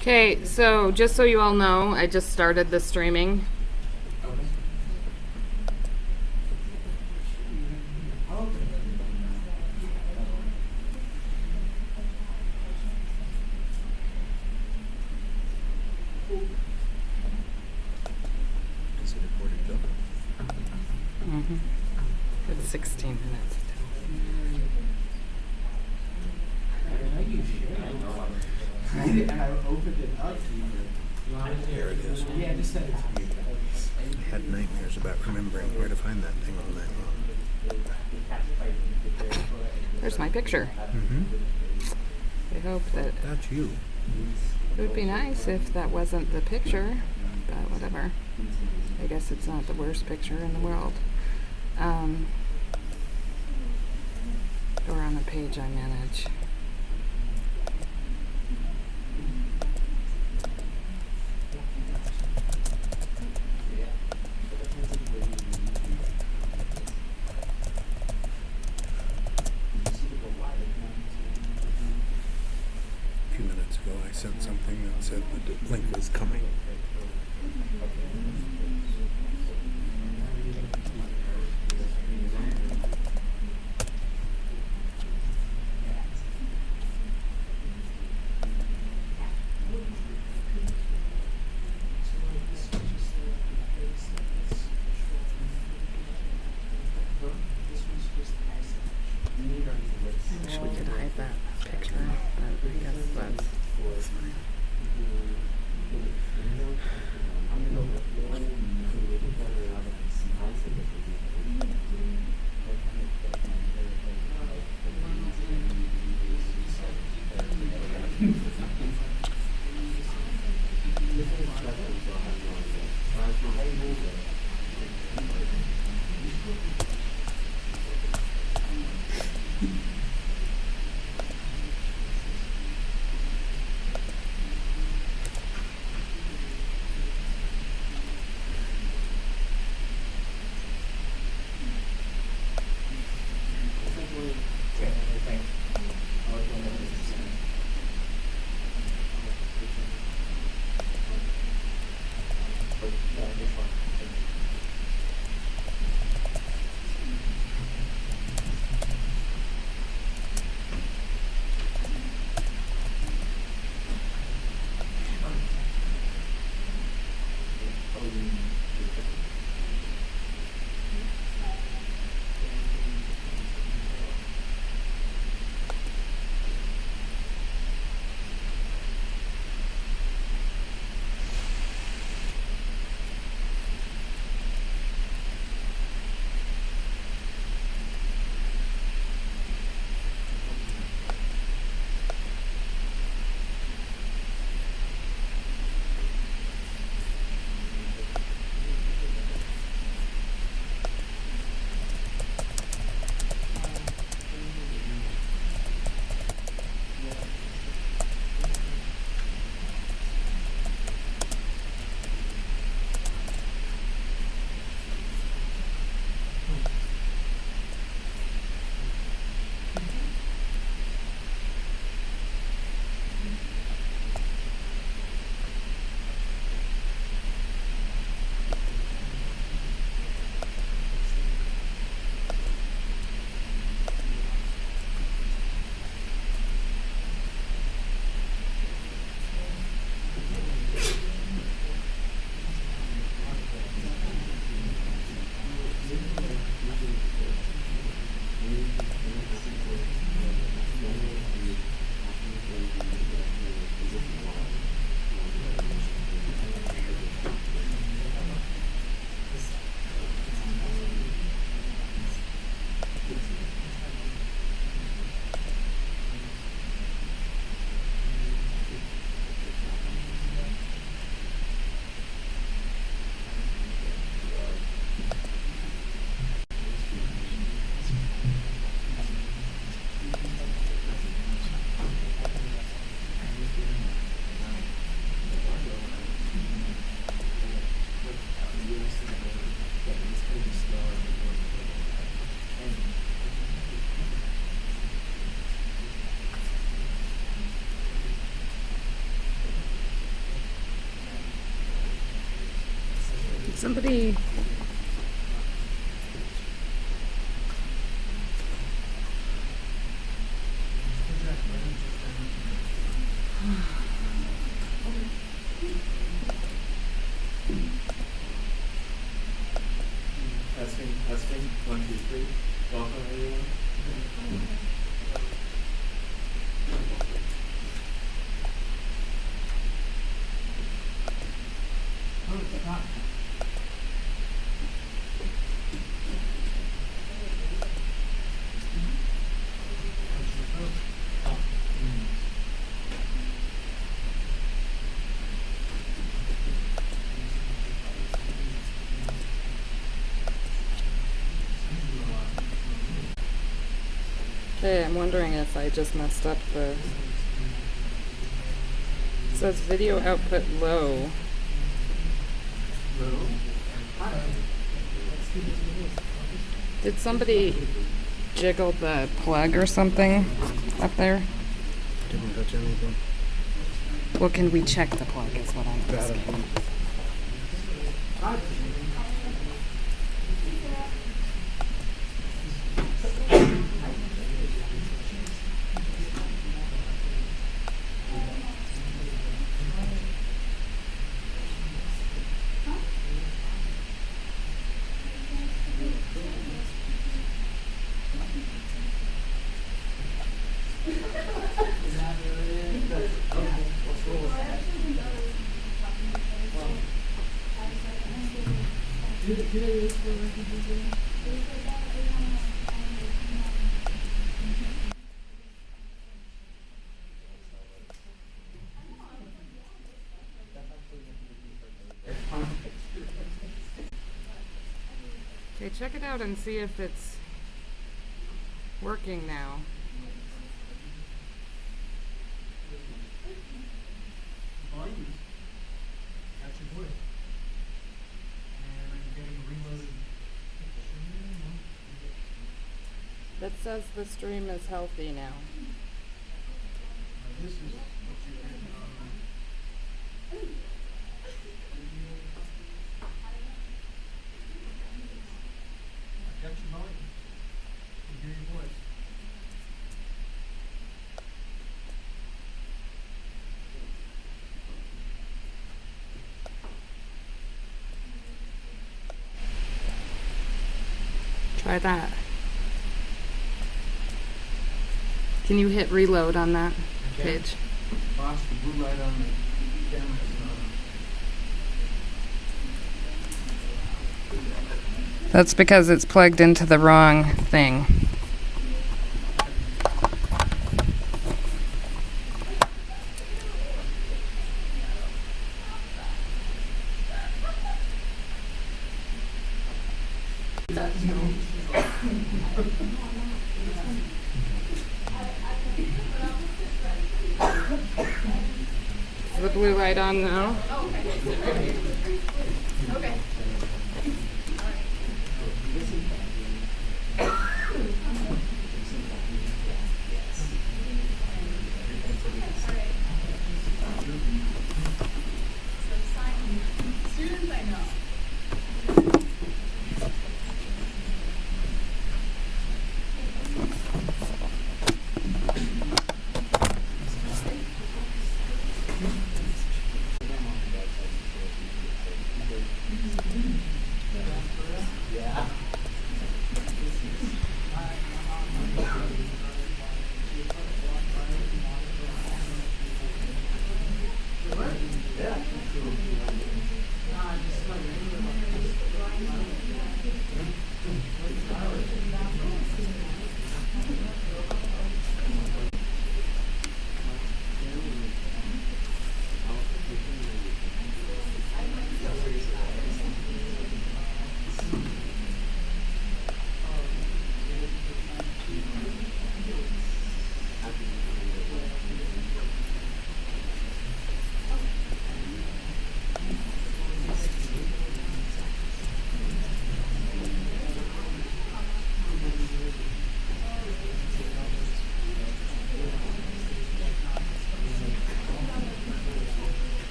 Okay, so just so you all know, I just started the streaming. Is it recorded, Bill? Mm-hmm. It's 16 minutes. And I opened it up to you. There it is. Yeah, just send it to me. I had nightmares about remembering where to find that thing all night long. There's my picture. Mm-hmm. I hope that That's you. it would be nice if that wasn't the picture, but whatever. I guess it's not the worst picture in the world. Or on the page I manage. A few minutes ago, I sent something that said the link was coming. I wish we could hide that picture, but I guess that's fine. Somebody. Testing. 1, 2, 3. Welcome, everyone. Oh, it's not. Hey, I'm wondering if I just messed up the. It says video output low. Did somebody jiggle the plug or something up there? Didn't touch anything. Well, can we check the plug is what I'm asking. Okay, check it out and see if it's working now. Volume. Actually good. And I'm getting reloaded. That says the stream is healthy now. This is what you're getting on. I've got your volume. I can hear your voice. Try that. Can you hit reload on that page? Boss, the blue light on the camera is not on. That's because it's plugged into the wrong thing. Is the blue light on now?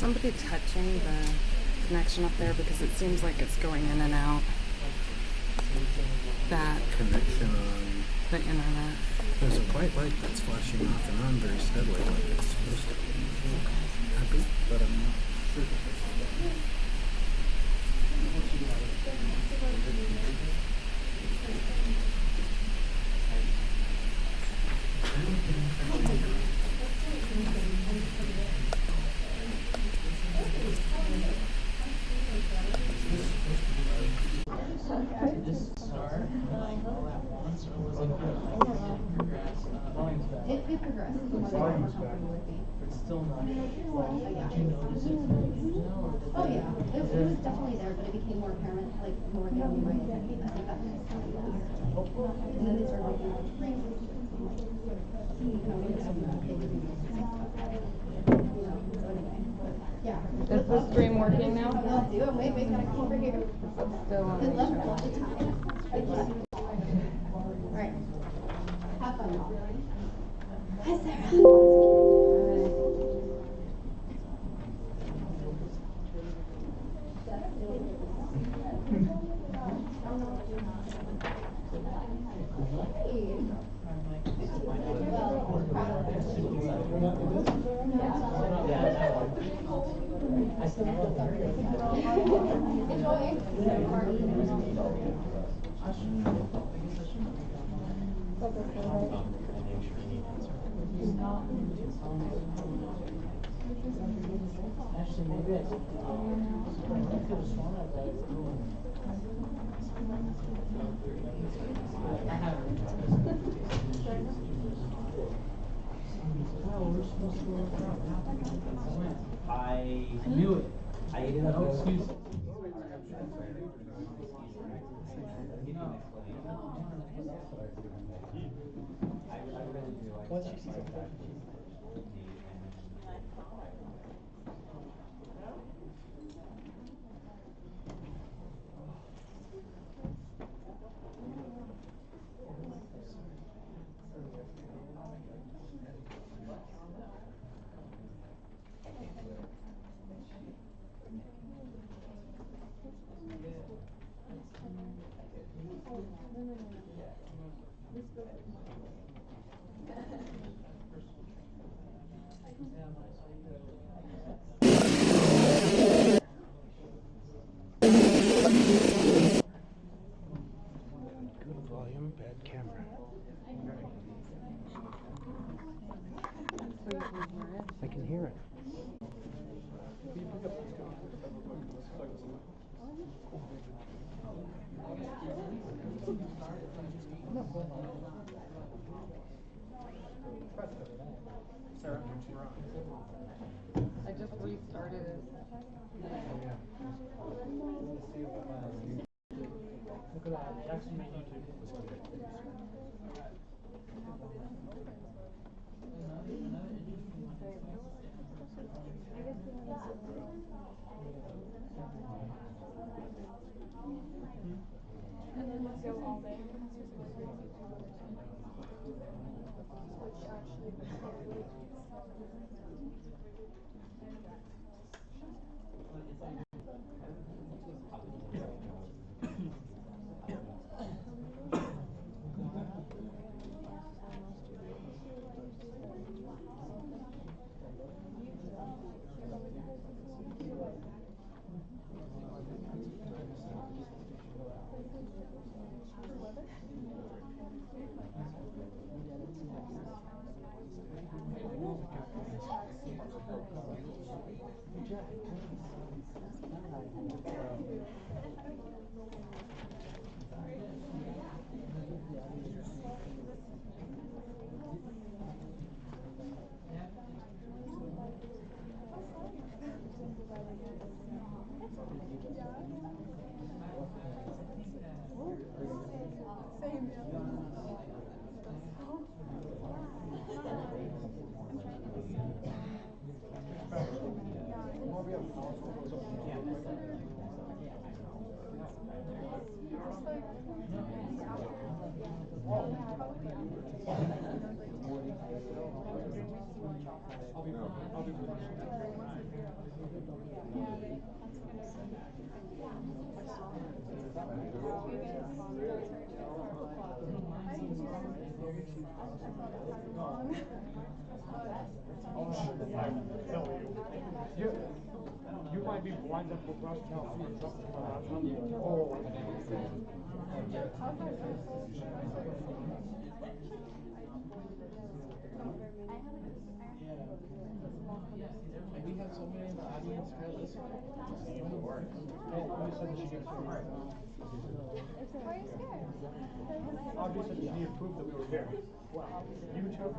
somebody touching the connection up there because it seems like it's going in and out? That Connection on. the internet. There's a white light that's flashing off and on very steadily like it's supposed to. Happy, but I'm not. It progresses. It's still not. Yeah. Did you notice it? Oh yeah, it was definitely there, but it became more apparent, like more down my head. I think that makes sense. And then they started making all the phrases. Yeah. Is the stream working now? I'll do it. Wait, gotta come over here. Still on. Good luck all the time. Alright. Have fun, y'all. Hi, Sarah. Actually, maybe I could have sworn I read it earlier. I have well, we're supposed to work out. I knew it. I no excuse. Once you see something. Good volume, bad camera. I can hear it. Sarah, you're on. I just restarted it. Look at that. Jackson made YouTube. You might be blind up with rust now. Oh. We have somebody in the audience who listens. Oh, you said that she gets Why are you scared? Oh, you said that she needed proof that we were here. Wow. You too?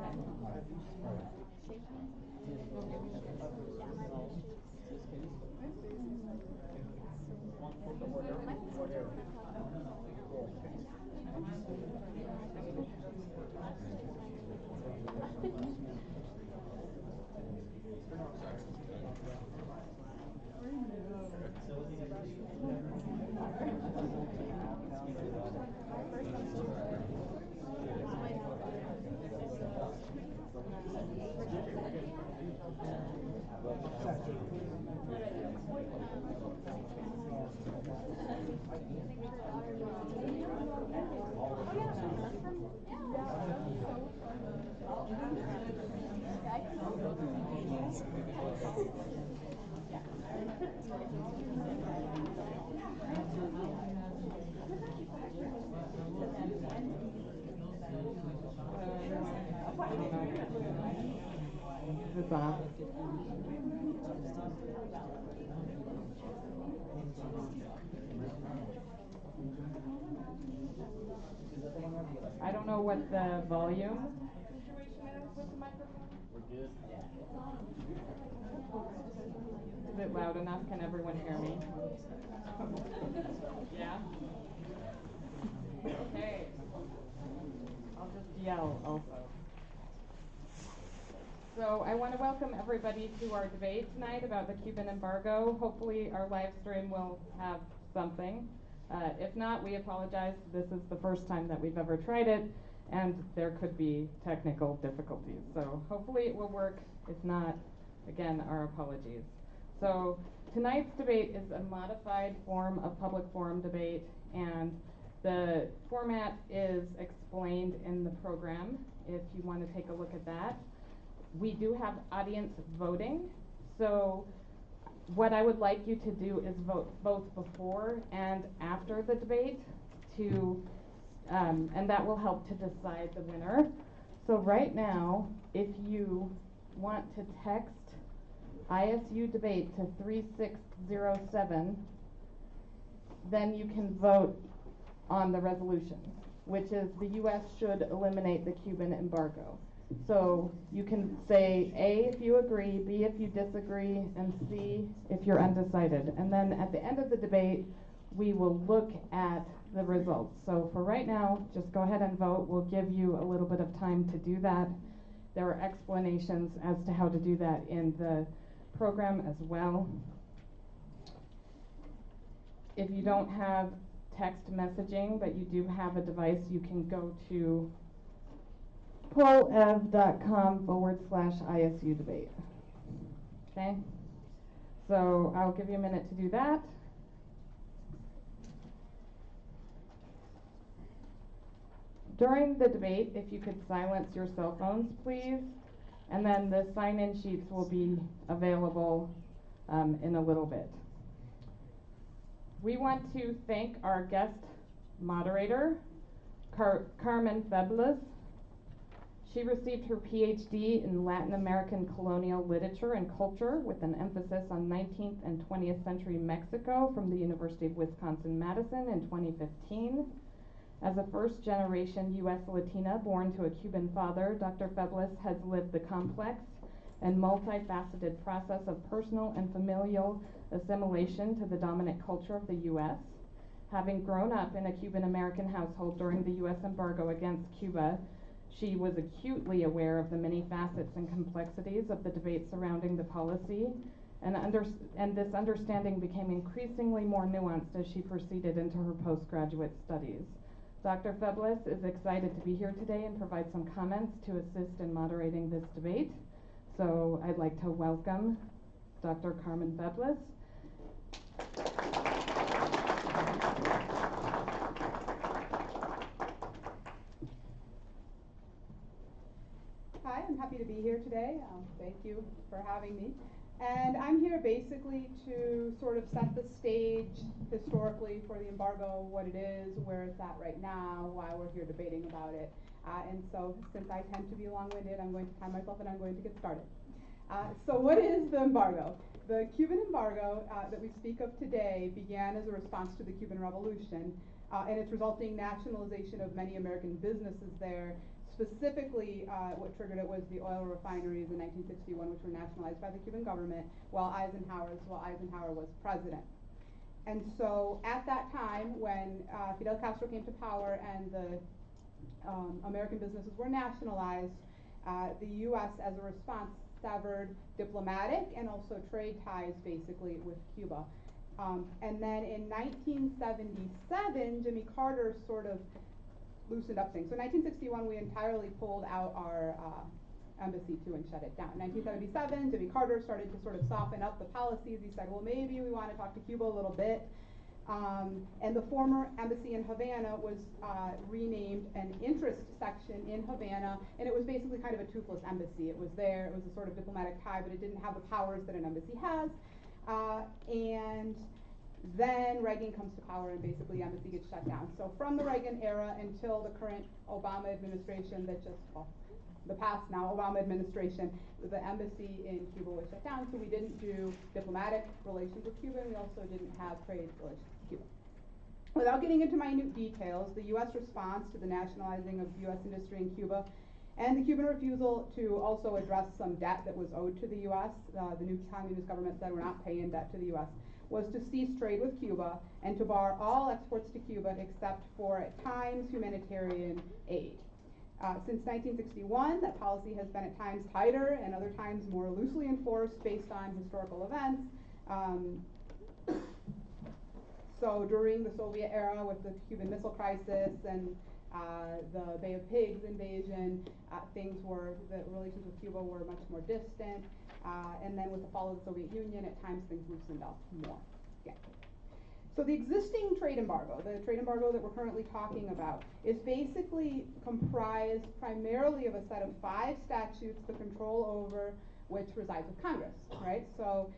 It's off. I don't know what the volume situation is with the microphone. We're good. Is it loud enough? Can everyone hear me? Yeah? Okay. I'll just yell also. So I want to welcome everybody to our debate tonight about the Cuban embargo. Hopefully our live stream will have something. If not, we apologize. This is the first time that we've ever tried it, and there could be technical difficulties. So hopefully it will work. If not, again, our apologies. So tonight's debate is a modified form of public forum debate, and the format is explained in the program if you want to take a look at that. We do have audience voting, so what I would like you to do is vote both before and after the debate and that will help to decide the winner. So right now, if you want to text ISU debate to 3607, then you can vote on the resolution, which is the U.S. should eliminate the Cuban embargo. So you can say A if you agree, B if you disagree, and C if you're undecided. And then at the end of the debate, we will look at the results. So for right now, just go ahead and vote. We'll give you a little bit of time to do that. There are explanations as to how to do that in the program as well. If you don't have text messaging, but you do have a device, you can go to polev.com/ISU debate. Okay? So I'll give you a minute to do that. During the debate, if you could silence your cell phones, please, and then the sign-in sheets will be available in a little bit. We want to thank our guest moderator, Carmen Febles. She received her PhD in Latin American colonial literature and culture with an emphasis on 19th and 20th century Mexico from the University of Wisconsin-Madison in 2015. As a first-generation U.S. Latina born to a Cuban father, Dr. Febles has lived the complex and multifaceted process of personal and familial assimilation to the dominant culture of the U.S. Having grown up in a Cuban American household during the U.S. embargo against Cuba, she was acutely aware of the many facets and complexities of the debate surrounding the policy, and this understanding became increasingly more nuanced as she proceeded into her postgraduate studies. Dr. Febles is excited to be here today and provide some comments to assist in moderating this debate. So I'd like to welcome Dr. Carmen Febles. Hi, I'm happy to be here today. Thank you for having me. And I'm here basically to sort of set the stage historically for the embargo, what it is, where it's at right now, why we're here debating about it. And so since I tend to be long-winded, I'm going to time myself and I'm going to get started. So what is the embargo? The Cuban embargo that we speak of today began as a response to the Cuban Revolution and its resulting nationalization of many American businesses there. Specifically, what triggered it was the oil refineries in 1961, which were nationalized by the Cuban government while Eisenhower was president. And so at that time, when Fidel Castro came to power and the American businesses were nationalized, the U.S. as a response severed diplomatic and also trade ties basically with Cuba. And then in 1977, Jimmy Carter sort of loosened up things. So in 1961, we entirely pulled out our embassy too and shut it down. In 1977, Jimmy Carter started to sort of soften up the policies. He said, well, maybe we want to talk to Cuba a little bit. And the former embassy in Havana was renamed an interest section in Havana, and it was basically kind of a toothless embassy. It was there, it was a sort of diplomatic tie, but it didn't have the powers that an embassy has. And then Reagan comes to power and basically the embassy gets shut down. So from the Reagan era until the current Obama administration that just, well, the past now Obama administration, the embassy in Cuba was shut down, so we didn't do diplomatic relations with Cuba, and we also didn't have trade relations with Cuba. Without getting into minute details, the U.S. response to the nationalizing of U.S. industry in Cuba and the Cuban refusal to also address some debt that was owed to the U.S., the new communist government said we're not paying debt to the U.S., was to cease trade with Cuba and to bar all exports to Cuba except for, at times, humanitarian aid. Since 1961, that policy has been at times tighter and other times more loosely enforced based on historical events. So during the Soviet era with the Cuban Missile Crisis and the Bay of Pigs invasion, the relations with Cuba were much more distant. And then with the fall of the Soviet Union, at times things loosened up more. Yeah. So the existing trade embargo, the trade embargo that we're currently talking about, is basically comprised primarily of a set of 5 statutes, the control over which resides with Congress, right? So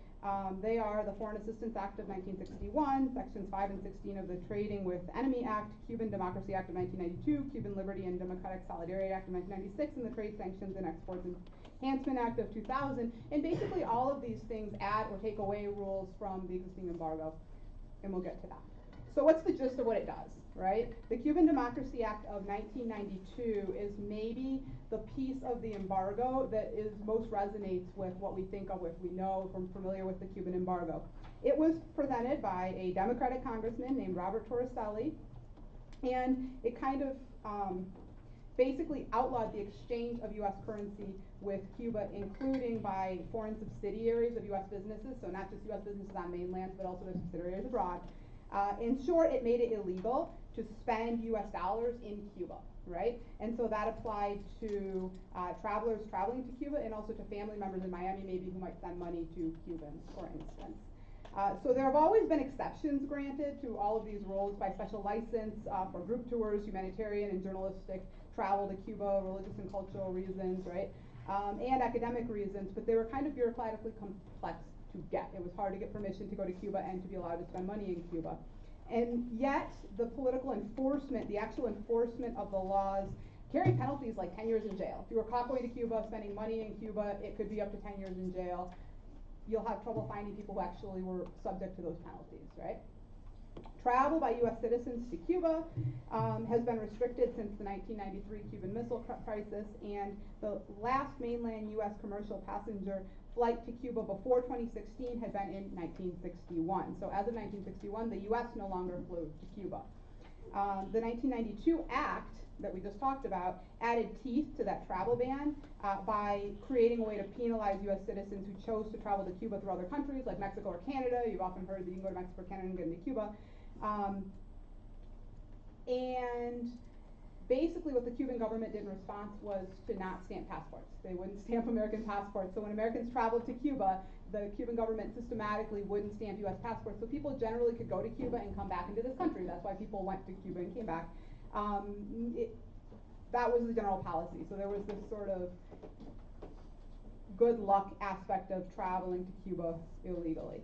they are the Foreign Assistance Act of 1961, Sections 5 and 16 of the Trading with Enemy Act, Cuban Democracy Act of 1992, Cuban Liberty and Democratic Solidarity Act of 1996, and the Trade Sanctions and Exports Enhancement Act of 2000. And basically all of these things add or take away rules from the existing embargo, and we'll get to that. So what's the gist of what it does, right? The Cuban Democracy Act of 1992 is maybe the piece of the embargo that most resonates with what we think of if we know, if we're familiar with the Cuban embargo. It was presented by a Democratic congressman named Robert Torricelli, and it kind of basically outlawed the exchange of U.S. currency with Cuba, including by foreign subsidiaries of U.S. businesses, so not just U.S. businesses on mainland, but also their subsidiaries abroad. In short, it made it illegal to spend U.S. dollars in Cuba, right? And so that applied to travelers traveling to Cuba and also to family members in Miami maybe who might send money to Cubans, for instance. So there have always been exceptions granted to all of these rules by special license for group tours, humanitarian and journalistic travel to Cuba, religious and cultural reasons, right? And academic reasons, but they were kind of bureaucratically complex to get. It was hard to get permission to go to Cuba and to be allowed to spend money in Cuba. And yet, the political enforcement, the actual enforcement of the laws carry penalties like 10 years in jail. If you were caught going to Cuba, spending money in Cuba, it could be up to 10 years in jail. You'll have trouble finding people who actually were subject to those penalties, right? Travel by U.S. citizens to Cuba has been restricted since the 1993 Cuban Missile Crisis, and the last mainland U.S. commercial passenger flight to Cuba before 2016 had been in 1961. So as of 1961, the U.S. no longer flew to Cuba. The 1992 Act that we just talked about added teeth to that travel ban by creating a way to penalize U.S. citizens who chose to travel to Cuba through other countries like Mexico or Canada. You've often heard that you can go to Mexico or Canada and get into Cuba. And basically what the Cuban government did in response was to not stamp passports. They wouldn't stamp American passports. So when Americans traveled to Cuba, the Cuban government systematically wouldn't stamp US passports. So people generally could go to Cuba and come back into this country. That's why people went to Cuba and came back. That was the general policy. So there was this sort of good luck aspect of traveling to Cuba illegally.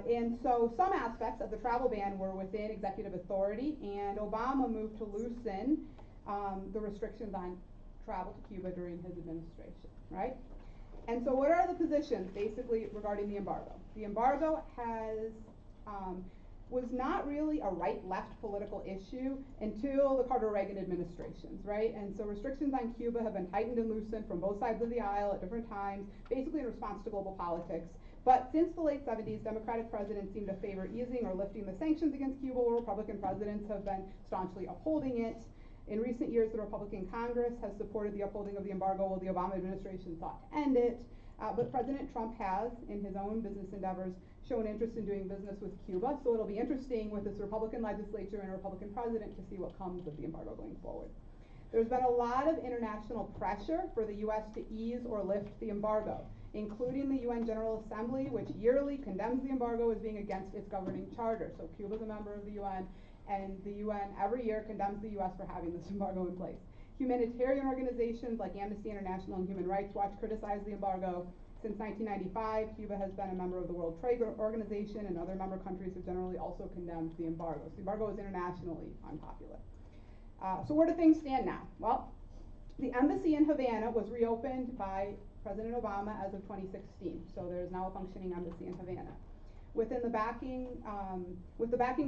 And so some aspects of the travel ban were within executive authority, and Obama moved to loosen the restrictions on travel to Cuba during his administration, right? And so what are the positions basically regarding the embargo? The embargo was not really a right-left political issue until the Carter-Reagan administrations, right? And so restrictions on Cuba have been tightened and loosened from both sides of the aisle at different times, basically in response to global politics. But since the late 70s, Democratic presidents seem to favor easing or lifting the sanctions against Cuba, while Republican presidents have been staunchly upholding it. In recent years, the Republican Congress has supported the upholding of the embargo, while the Obama administration sought to end it. But President Trump has, in his own business endeavors, shown interest in doing business with Cuba. So it'll be interesting with this Republican legislature and a Republican president to see what comes of the embargo going forward. There's been a lot of international pressure for the U.S. to ease or lift the embargo, including the UN General Assembly, which yearly condemns the embargo as being against its governing charter. So Cuba's a member of the UN, and the UN every year condemns the U.S. for having this embargo in place. Humanitarian organizations like Amnesty International and Human Rights Watch criticize the embargo. Since 1995, Cuba has been a member of the World Trade Organization, and other member countries have generally also condemned the embargo. So the embargo is internationally unpopular. So where do things stand now? Well, the embassy in Havana was reopened by President Obama as of 2016. So there is now a functioning embassy in Havana. With the backing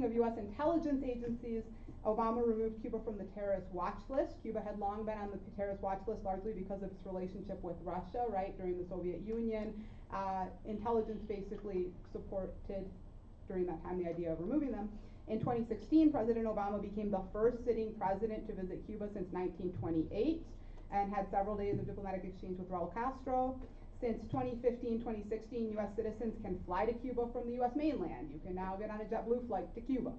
of U.S. intelligence agencies, Obama removed Cuba from the terrorist watch list. Cuba had long been on the terrorist watch list largely because of its relationship with Russia, right, during the Soviet Union. Intelligence basically supported, during that time, the idea of removing them. In 2016, President Obama became the first sitting president to visit Cuba since 1928 and had several days of diplomatic exchange with Raul Castro. Since 2015-2016, U.S. citizens can fly to Cuba from the U.S. mainland. You can now get on a JetBlue flight to Cuba.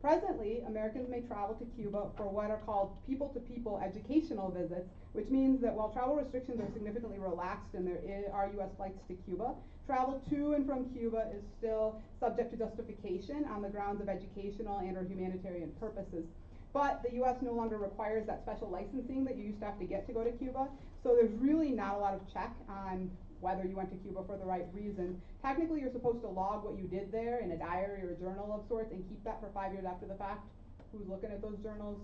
Presently, Americans may travel to Cuba for what are called people-to-people educational visits, which means that while travel restrictions are significantly relaxed and there are U.S. flights to Cuba, travel to and from Cuba is still subject to justification on the grounds of educational and or humanitarian purposes. But the U.S. no longer requires that special licensing that you used to have to get to go to Cuba, so there's really not a lot of check on whether you went to Cuba for the right reason. Technically, you're supposed to log what you did there in a diary or a journal of sorts and keep that for 5 years after the fact. Who's looking at those journals?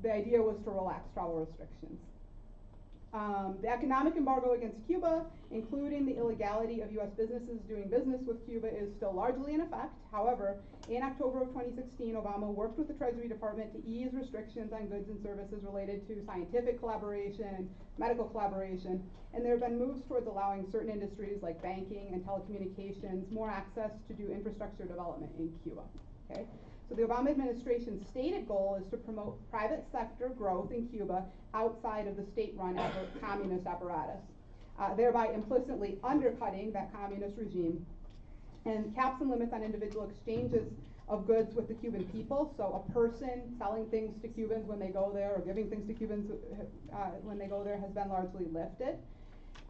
The idea was to relax travel restrictions. The economic embargo against Cuba, including the illegality of U.S. businesses doing business with Cuba, is still largely in effect. However, in October of 2016, Obama worked with the Treasury Department to ease restrictions on goods and services related to scientific collaboration, medical collaboration, and there have been moves towards allowing certain industries like banking and telecommunications more access to do infrastructure development in Cuba. Okay? So the Obama administration's stated goal is to promote private sector growth in Cuba outside of the state-run communist apparatus, thereby implicitly undercutting that communist regime, and caps and limits on individual exchanges of goods with the Cuban people. So a person selling things to Cubans when they go there or giving things to Cubans when they go there has been largely lifted.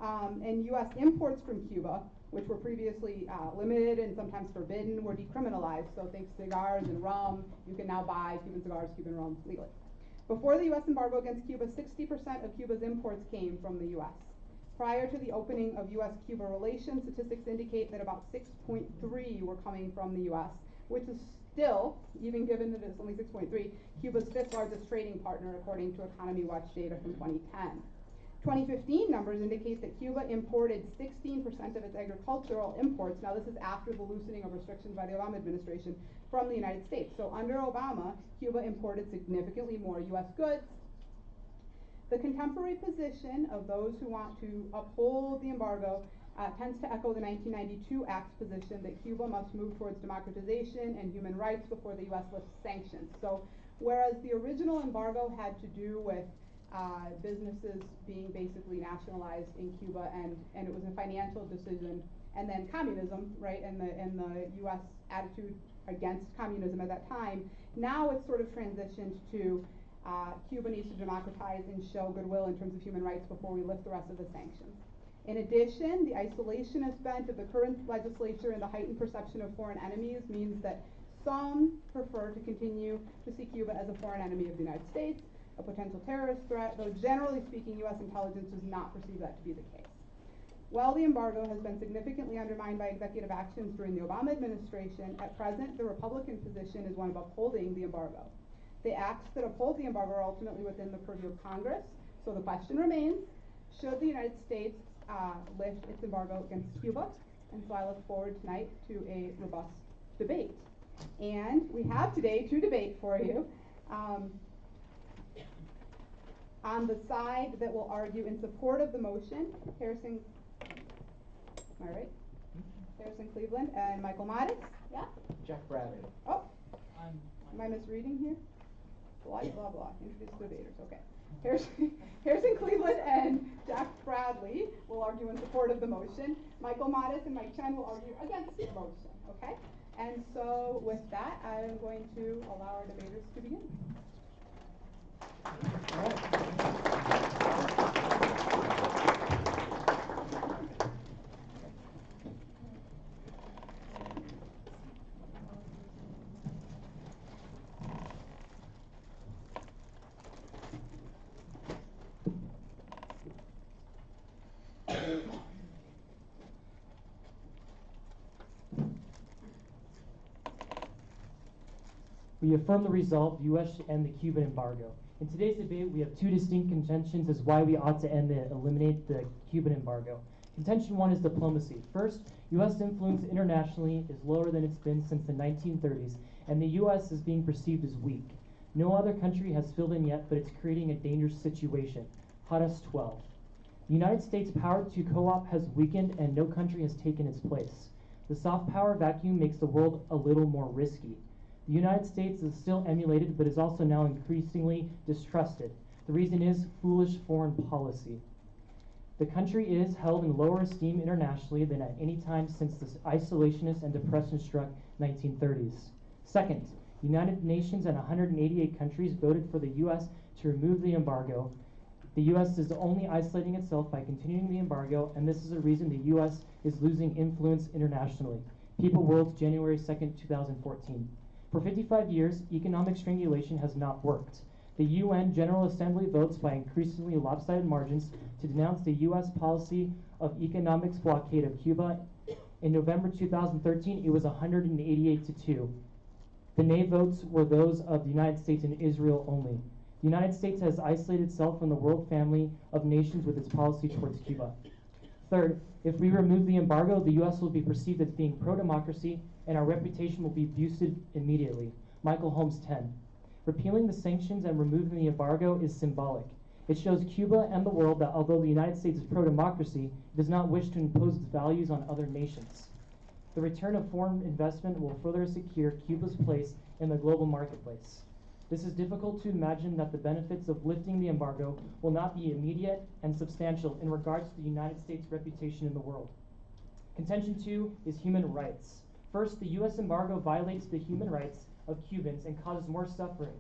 And U.S. imports from Cuba, which were previously limited and sometimes forbidden, were decriminalized. So think cigars and rum, you can now buy Cuban cigars, Cuban rum legally. Before the U.S. embargo against Cuba, 60% of Cuba's imports came from the U.S. Prior to the opening of U.S.-Cuba relations, statistics indicate that about 6.3 were coming from the U.S., which is still, even given that it's only 6.3, Cuba's fifth largest trading partner, according to Economy Watch data from 2010. 2015 numbers indicate that Cuba imported 16% of its agricultural imports, now this is after the loosening of restrictions by the Obama administration, from the United States. So under Obama, Cuba imported significantly more U.S. goods. The contemporary position of those who want to uphold the embargo tends to echo the 1992 Act's position that Cuba must move towards democratization and human rights before the U.S. lifts sanctions. So whereas the original embargo had to do with businesses being basically nationalized in Cuba, and it was a financial decision, and then communism, right, and the U.S. attitude against communism at that time. Now it's sort of transitioned to Cuba needs to democratize and show goodwill in terms of human rights before we lift the rest of the sanctions. In addition, the isolationist bent of the current legislature and the heightened perception of foreign enemies means that some prefer to continue to see Cuba as a foreign enemy of the United States, a potential terrorist threat, though generally speaking, U.S. intelligence does not perceive that to be the case. While the embargo has been significantly undermined by executive actions during the Obama administration, at present, the Republican position is one of upholding the embargo. The acts that uphold the embargo are ultimately within the purview of Congress, so the question remains, should the United States lift its embargo against Cuba? And so I look forward tonight to a robust debate. And we have today to debate for you. On the side that will argue in support of the motion, Harrison, am I right? Harrison Cleveland and Michael Modis, yeah? Jeff Bradley. Oh, am I misreading here? Blah, blah, blah, introduce debaters, okay. Harrison Cleveland and Jeff Bradley will argue in support of the motion. Michael Modis and Mike Chen will argue against the motion, okay? And so with that, I am going to allow our debaters to begin. All right. We affirm the resolve, the U.S. should end the Cuban embargo. In today's debate, we have two distinct contentions as why we ought to eliminate the Cuban embargo. Contention one is diplomacy. First, U.S. influence internationally is lower than it's been since the 1930s, and the U.S. is being perceived as weak. No other country has filled in yet, but it's creating a dangerous situation. Hottest 12. The United States' power to co-op has weakened, and no country has taken its place. The soft power vacuum makes the world a little more risky. The United States is still emulated, but is also now increasingly distrusted. The reason is foolish foreign policy. The country is held in lower esteem internationally than at any time since the isolationist and depression-struck 1930s. Second, the United Nations and 188 countries voted for the U.S. to remove the embargo. The U.S. is only isolating itself by continuing the embargo, and this is the reason the U.S. is losing influence internationally. People World, January 2nd, 2014. For 55 years, economic strangulation has not worked. The UN General Assembly votes by increasingly lopsided margins to denounce the U.S. policy of economics blockade of Cuba. In November 2013, it was 188-2. The nay votes were those of the United States and Israel only. The United States has isolated itself from the world family of nations with its policy towards Cuba. Third, if we remove the embargo, the U.S. will be perceived as being pro-democracy, and our reputation will be boosted immediately. Michael Holmes 10. Repealing the sanctions and removing the embargo is symbolic. It shows Cuba and the world that although the United States is pro-democracy, it does not wish to impose its values on other nations. The return of foreign investment will further secure Cuba's place in the global marketplace. This is difficult to imagine that the benefits of lifting the embargo will not be immediate and substantial in regards to the United States' reputation in the world. Contention 2 is human rights. First, the U.S. embargo violates the human rights of Cubans and causes more suffering.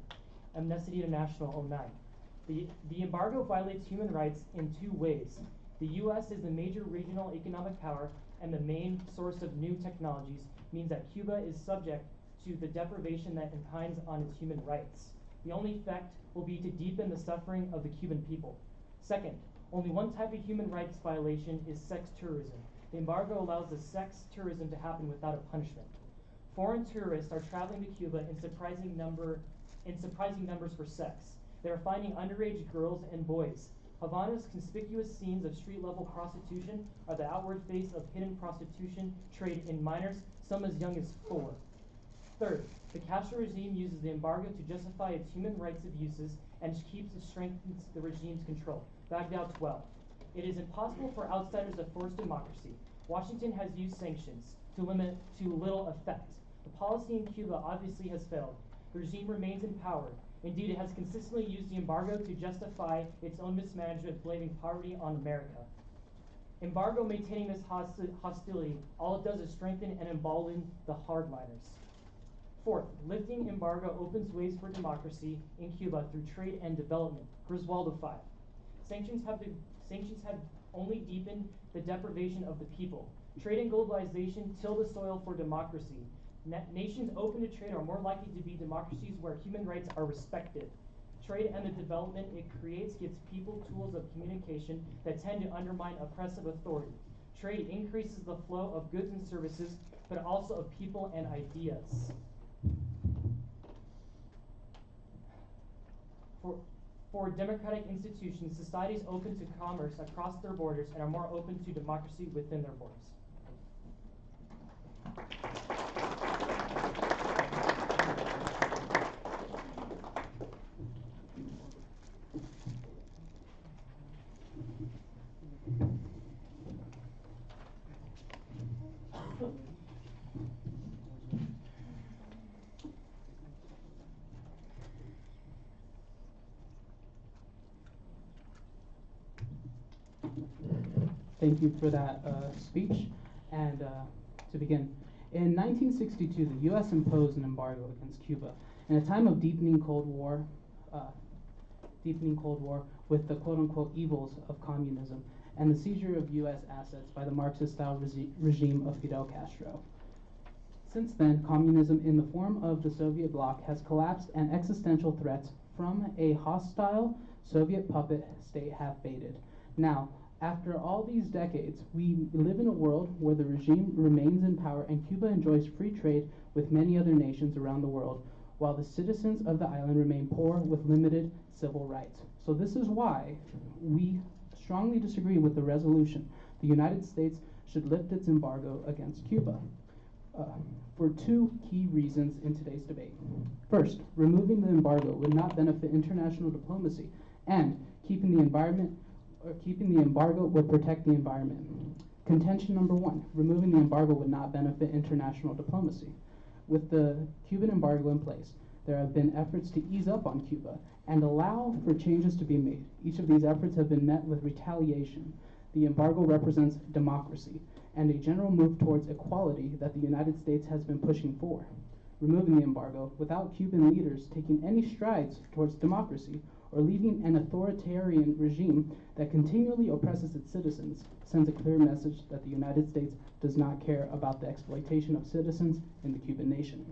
Amnesty International 09. The embargo violates human rights in two ways. The U.S. is the major regional economic power and the main source of new technologies, means that Cuba is subject to the deprivation that impinges on its human rights. The only effect will be to deepen the suffering of the Cuban people. Second, only one type of human rights violation is sex tourism. The embargo allows the sex tourism to happen without a punishment. Foreign tourists are traveling to Cuba in surprising numbers for sex. They are finding underage girls and boys. Havana's conspicuous scenes of street-level prostitution are the outward face of hidden prostitution trade in minors, some as young as 4. Third, the Castro regime uses the embargo to justify its human rights abuses and keeps and strengthens the regime's control. Baghdad 12. It is impossible for outsiders to force democracy. Washington has used sanctions to little effect. The policy in Cuba obviously has failed. The regime remains in power. Indeed, it has consistently used the embargo to justify its own mismanagement, blaming poverty on America. Embargo maintaining this hostility, all it does is strengthen and embolden the hardliners. Fourth, lifting embargo opens ways for democracy in Cuba through trade and development. Griswoldo 5. Sanctions have only deepened the deprivation of the people. Trade and globalization till the soil for democracy. Nations open to trade are more likely to be democracies where human rights are respected. Trade and the development it creates gives people tools of communication that tend to undermine oppressive authority. Trade increases the flow of goods and services, but also of people and ideas. For democratic institutions, societies open to commerce across their borders and are more open to democracy within their borders. Thank you for that speech. And to begin, in 1962, the U.S. imposed an embargo against Cuba in a time of deepening Cold War with the quote-unquote evils of communism and the seizure of U.S. assets by the Marxist-style regime of Fidel Castro. Since then, communism in the form of the Soviet bloc has collapsed, and existential threats from a hostile Soviet puppet state have faded. Now, after all these decades, we live in a world where the regime remains in power and Cuba enjoys free trade with many other nations around the world, while the citizens of the island remain poor with limited civil rights. So this is why we strongly disagree with the resolution. The United States should lift its embargo against Cuba for two key reasons in today's debate. First, removing the embargo would not benefit international diplomacy, and keeping the embargo would protect the environment. Contention number one, removing the embargo would not benefit international diplomacy. With the Cuban embargo in place, there have been efforts to ease up on Cuba and allow for changes to be made. Each of these efforts have been met with retaliation. The embargo represents democracy and a general move towards equality that the United States has been pushing for. Removing the embargo without Cuban leaders taking any strides towards democracy or leading an authoritarian regime that continually oppresses its citizens sends a clear message that the United States does not care about the exploitation of citizens in the Cuban nation.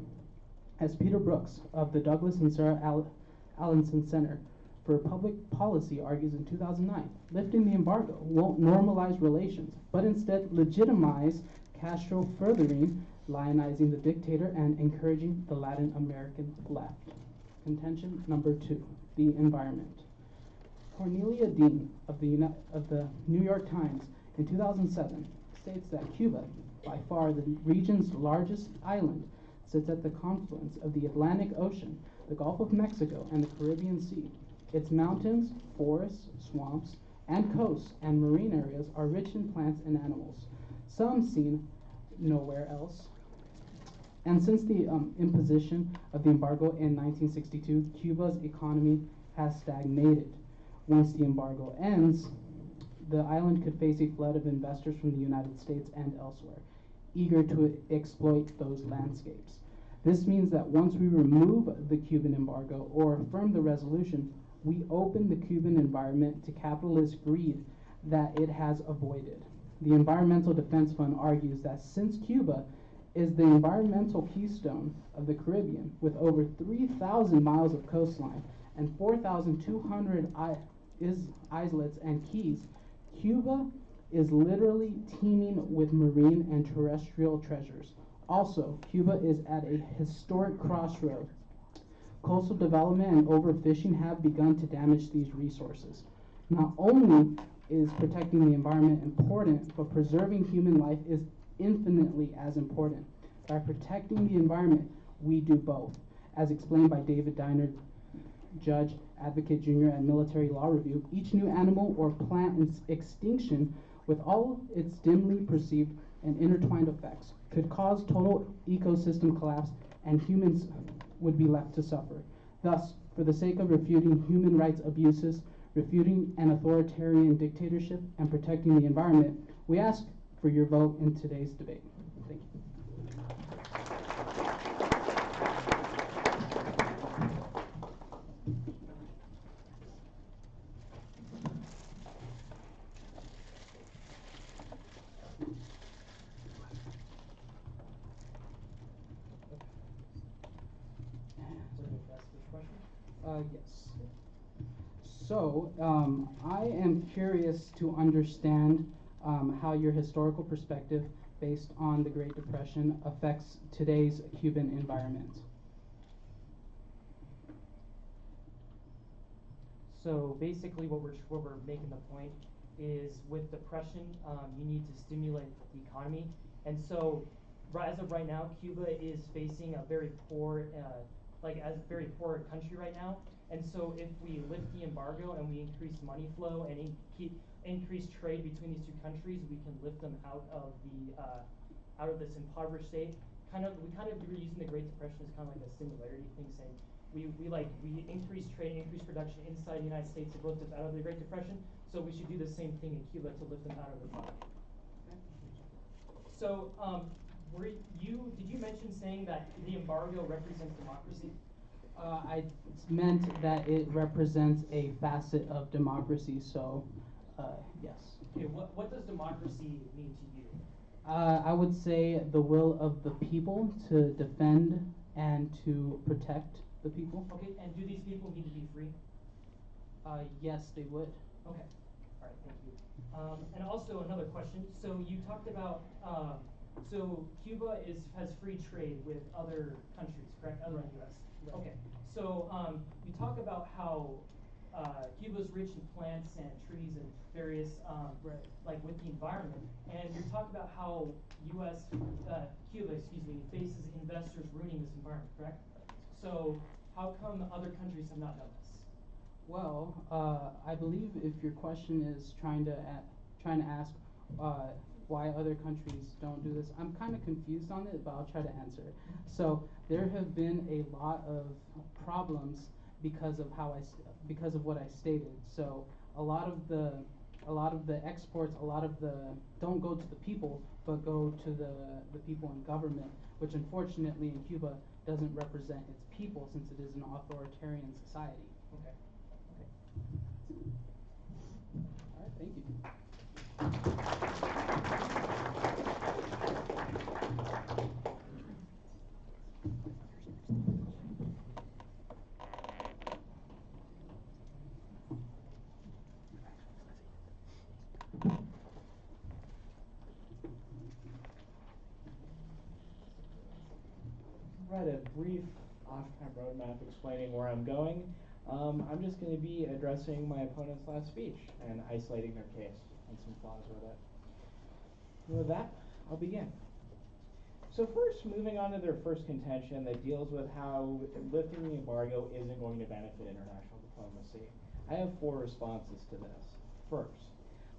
As Peter Brooks of the Douglas and Sarah Allenson Center for Public Policy argues in 2009, lifting the embargo won't normalize relations, but instead legitimize Castro, furthering lionizing the dictator and encouraging the Latin American left. Contention number two, the environment. Cornelia Dean of the New York Times in 2007 states that Cuba, by far the region's largest island, sits at the confluence of the Atlantic Ocean, the Gulf of Mexico, and the Caribbean Sea. Its mountains, forests, swamps, and coasts and marine areas are rich in plants and animals, some seen nowhere else. And since the imposition of the embargo in 1962, Cuba's economy has stagnated. Once the embargo ends, the island could face a flood of investors from the United States and elsewhere, eager to exploit those landscapes. This means that once we remove the Cuban embargo or affirm the resolution, we open the Cuban environment to capitalist greed that it has avoided. The Environmental Defense Fund argues that since Cuba is the environmental keystone of the Caribbean, with over 3,000 miles of coastline and 4,200 islets and keys, Cuba is literally teeming with marine and terrestrial treasures. Also, Cuba is at a historic crossroad. Coastal development and overfishing have begun to damage these resources. Not only is protecting the environment important, but preserving human life is infinitely as important. By protecting the environment, we do both. As explained by David Diner, Judge, Advocate Jr. at Military Law Review, each new animal or plant extinction, with all its dimly perceived and intertwined effects, could cause total ecosystem collapse, and humans would be left to suffer. Thus, for the sake of refuting human rights abuses, refuting an authoritarian dictatorship, and protecting the environment, We ask for your vote in today's debate. Thank you. Yes. So, I am curious to understand how your historical perspective based on the Great Depression affects today's Cuban environment. So basically, what we're making the point is with depression, you need to stimulate the economy, and so as of right now, Cuba is facing a very poor, very poor country right now. And so if we lift the embargo and we increase money flow and increase trade between these two countries, we can lift them out of this impoverished state. We were using the Great Depression as kind of like a similarity thing, saying we increase trade, increase production inside the United States to lift us out of the Great Depression. So we should do the same thing in Cuba to lift them out of the poverty. So did you mention saying that the embargo represents democracy? I meant that it represents a facet of democracy, so yes. Okay, what does democracy mean to you? I would say the will of the people to defend and to protect the people. Okay, and do these people need to be free? Yes, they would. Okay, all right, thank you. And also another question. So you talked about, so Cuba has free trade with other countries, correct? Other than the U.S. Right. Okay, so you talk about how Cuba's rich in plants and trees and various, like with the environment, and you talk about how Cuba, faces investors ruining this environment, correct? So how come other countries have not done this? Well, I believe if your question is trying to ask why other countries don't do this, I'm kind of confused on it, but I'll try to answer it. So there have been a lot of problems because of what I stated. So a lot of the exports, don't go to the people, but go to the people in government, which unfortunately in Cuba doesn't represent its people since it is an authoritarian society. Okay. All right, thank you. Right, a brief off-time roadmap explaining where I'm going. I'm just going to be addressing my opponent's last speech and isolating their case and some flaws with it. And with that, I'll begin. So first, moving on to their first contention that deals with how lifting the embargo isn't going to benefit international diplomacy. I have 4 responses to this. First,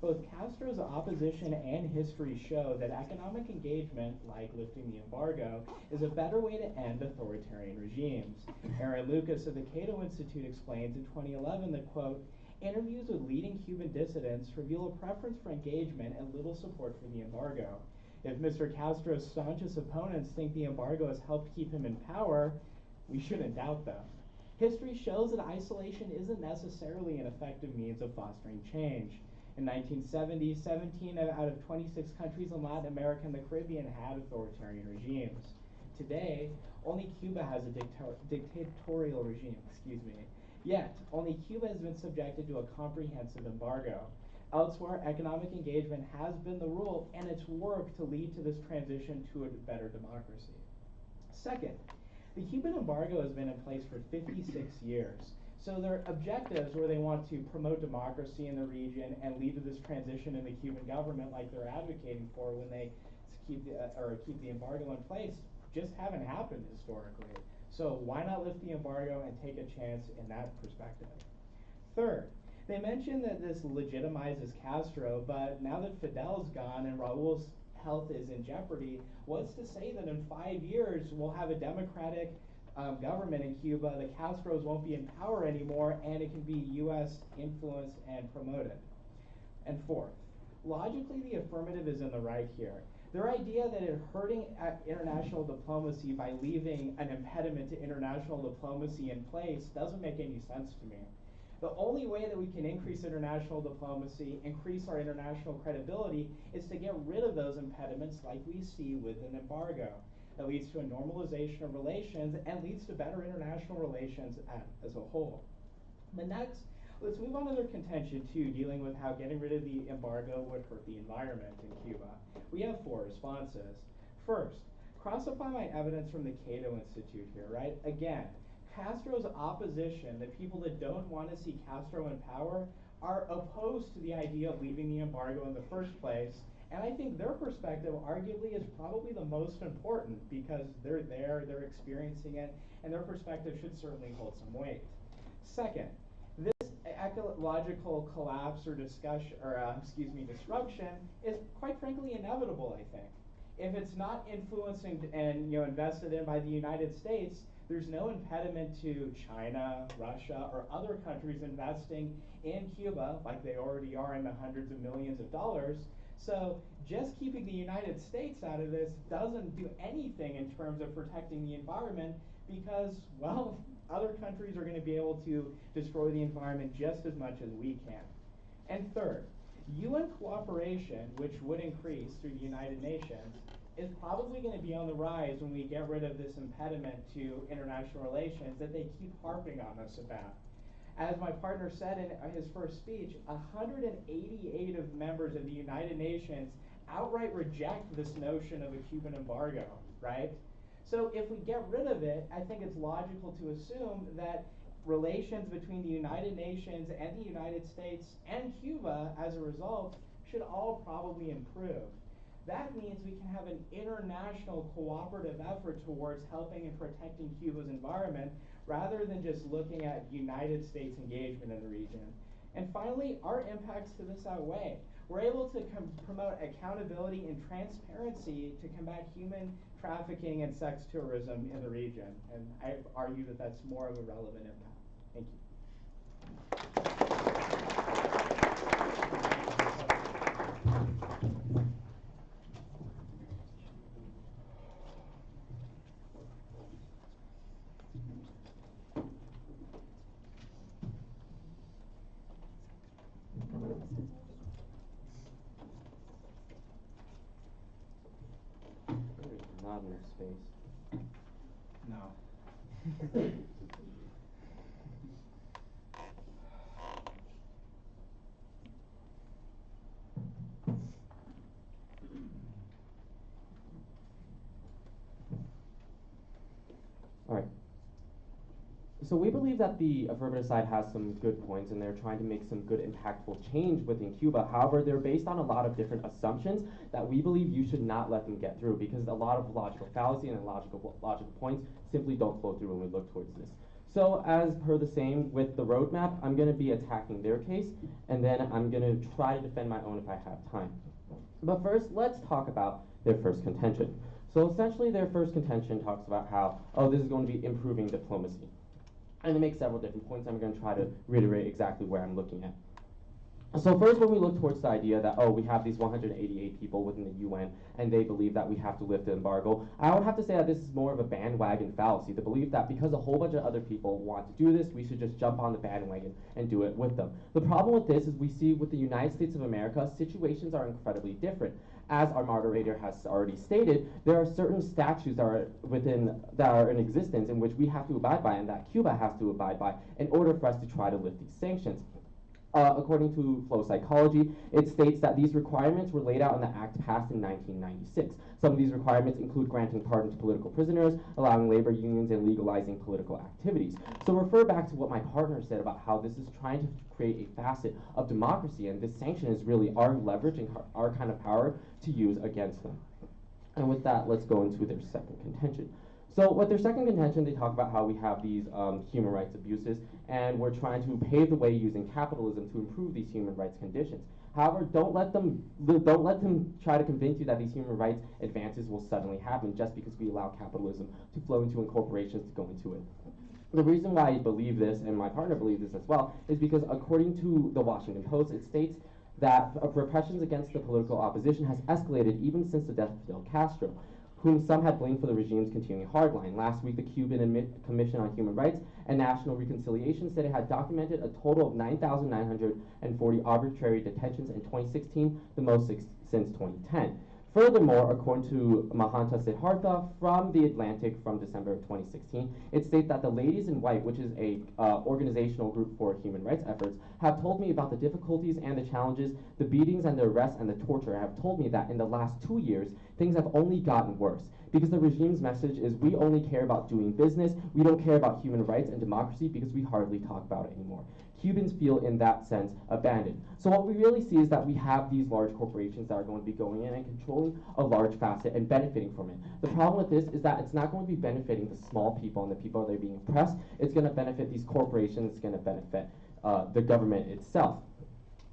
both Castro's opposition and history show that economic engagement, like lifting the embargo, is a better way to end authoritarian regimes. Aaron Lucas of the Cato Institute explains in 2011 that, quote, interviews with leading Cuban dissidents reveal a preference for engagement and little support for the embargo. If Mr. Castro's staunchest opponents think the embargo has helped keep him in power, we shouldn't doubt them. History shows that isolation isn't necessarily an effective means of fostering change. In 1970, 17 out of 26 countries in Latin America and the Caribbean had authoritarian regimes. Today, only Cuba has a dictatorial regime, Yet, only Cuba has been subjected to a comprehensive embargo. Elsewhere, economic engagement has been the rule, and it's worked to lead to this transition to a better democracy. Second, the Cuban embargo has been in place for 56 years. So their objectives, where they want to promote democracy in the region and lead to this transition in the Cuban government like they're advocating for when they keep the embargo in place, just haven't happened historically. So why not lift the embargo and take a chance in that perspective? Third, they mentioned that this legitimizes Castro, but now that Fidel's gone and Raul's health is in jeopardy, what's to say that in 5 years we'll have a democratic government in Cuba, the Castros won't be in power anymore, and it can be U.S. influenced and promoted. And fourth, logically the affirmative is in the right here. Their idea that it hurting international diplomacy by leaving an impediment to international diplomacy in place doesn't make any sense to me. The only way that we can increase international diplomacy, increase our international credibility, is to get rid of those impediments like we see with an embargo. That leads to a normalization of relations and leads to better international relations as a whole. But next, let's move on to their contention too, dealing with how getting rid of the embargo would hurt the environment in Cuba. We have 4 responses. First, crossify my evidence from the Cato Institute here, right? Again, Castro's opposition, the people that don't want to see Castro in power, are opposed to the idea of leaving the embargo in the first place. And I think their perspective arguably is probably the most important because they're there, they're experiencing it, and their perspective should certainly hold some weight. Second, this ecological collapse or disruption is quite frankly inevitable, I think. If it's not influencing and invested in by the United States, there's no impediment to China, Russia, or other countries investing in Cuba like they already are in the hundreds of millions of dollars. So just keeping the United States out of this doesn't do anything in terms of protecting the environment because, well, other countries are going to be able to destroy the environment just as much as we can. And third, UN cooperation, which would increase through the United Nations, is probably going to be on the rise when we get rid of this impediment to international relations that they keep harping on us about. As my partner said in his first speech, 188 of members of the United Nations outright reject this notion of a Cuban embargo, right? So if we get rid of it, I think it's logical to assume that relations between the United Nations and the United States and Cuba, as a result, should all probably improve. That means we can have an international cooperative effort towards helping and protecting Cuba's environment rather than just looking at United States engagement in the region. And finally, our impacts to this outweigh. We're able to promote accountability and transparency to combat human trafficking and sex tourism in the region. And I argue that that's more of a relevant impact. Thank you. Not enough space. No. All right. So we believe that the affirmative side has some good points and they're trying to make some good impactful change within Cuba. However, they're based on a lot of different assumptions that we believe you should not let them get through because a lot of logical fallacy and logical points simply don't flow through when we look towards this. So as per the same with the roadmap, I'm going to be attacking their case and then I'm going to try to defend my own if I have time. But first, let's talk about their first contention. So essentially their first contention talks about how, oh, this is going to be improving diplomacy. And they make several different points. I'm going to try to reiterate exactly where I'm looking at. So first, when we look towards the idea that, oh, we have these 188 people within the UN, and they believe that we have to lift the embargo, I would have to say that this is more of a bandwagon fallacy, the belief that because a whole bunch of other people want to do this, we should just jump on the bandwagon and do it with them. The problem with this is we see with the United States of America, situations are incredibly different. As our moderator has already stated, there are certain statutes that are in existence in which we have to abide by and that Cuba has to abide by in order for us to try to lift these sanctions. According to Flow Psychology, it states that these requirements were laid out in the act passed in 1996. Some of these requirements include granting pardon to political prisoners, allowing labor unions, and legalizing political activities. So refer back to what my partner said about how this is trying to create a facet of democracy, and this sanction is really our leverage and our kind of power to use against them. And with that, let's go into their second contention. So with their second contention, they talk about how we have these human rights abuses, and we're trying to pave the way using capitalism to improve these human rights conditions. However, don't let them try to convince you that these human rights advances will suddenly happen just because we allow capitalism to flow into and corporations to go into it. The reason why I believe this, and my partner believes this as well, is because according to the Washington Post, it states that repressions against the political opposition has escalated even since the death of Fidel Castro, whom some had blamed for the regime's continuing hardline. Last week, the Cuban Commission on Human Rights and National Reconciliation said it had documented a total of 9,940 arbitrary detentions in 2016, the most since 2010. Furthermore, according to Mahanta Siddhartha from The Atlantic from December of 2016, it states that the Ladies in White, which is a organizational group for human rights efforts, have told me about the difficulties and the challenges, the beatings and the arrests and the torture, have told me that in the last 2 years, things have only gotten worse. Because the regime's message is we only care about doing business, we don't care about human rights and democracy because we hardly talk about it anymore. Cubans feel in that sense abandoned. So what we really see is that we have these large corporations that are going to be going in and controlling a large facet and benefiting from it. The problem with this is that it's not going to be benefiting the small people and the people that are being oppressed. It's going to benefit these corporations, it's going to benefit the government itself.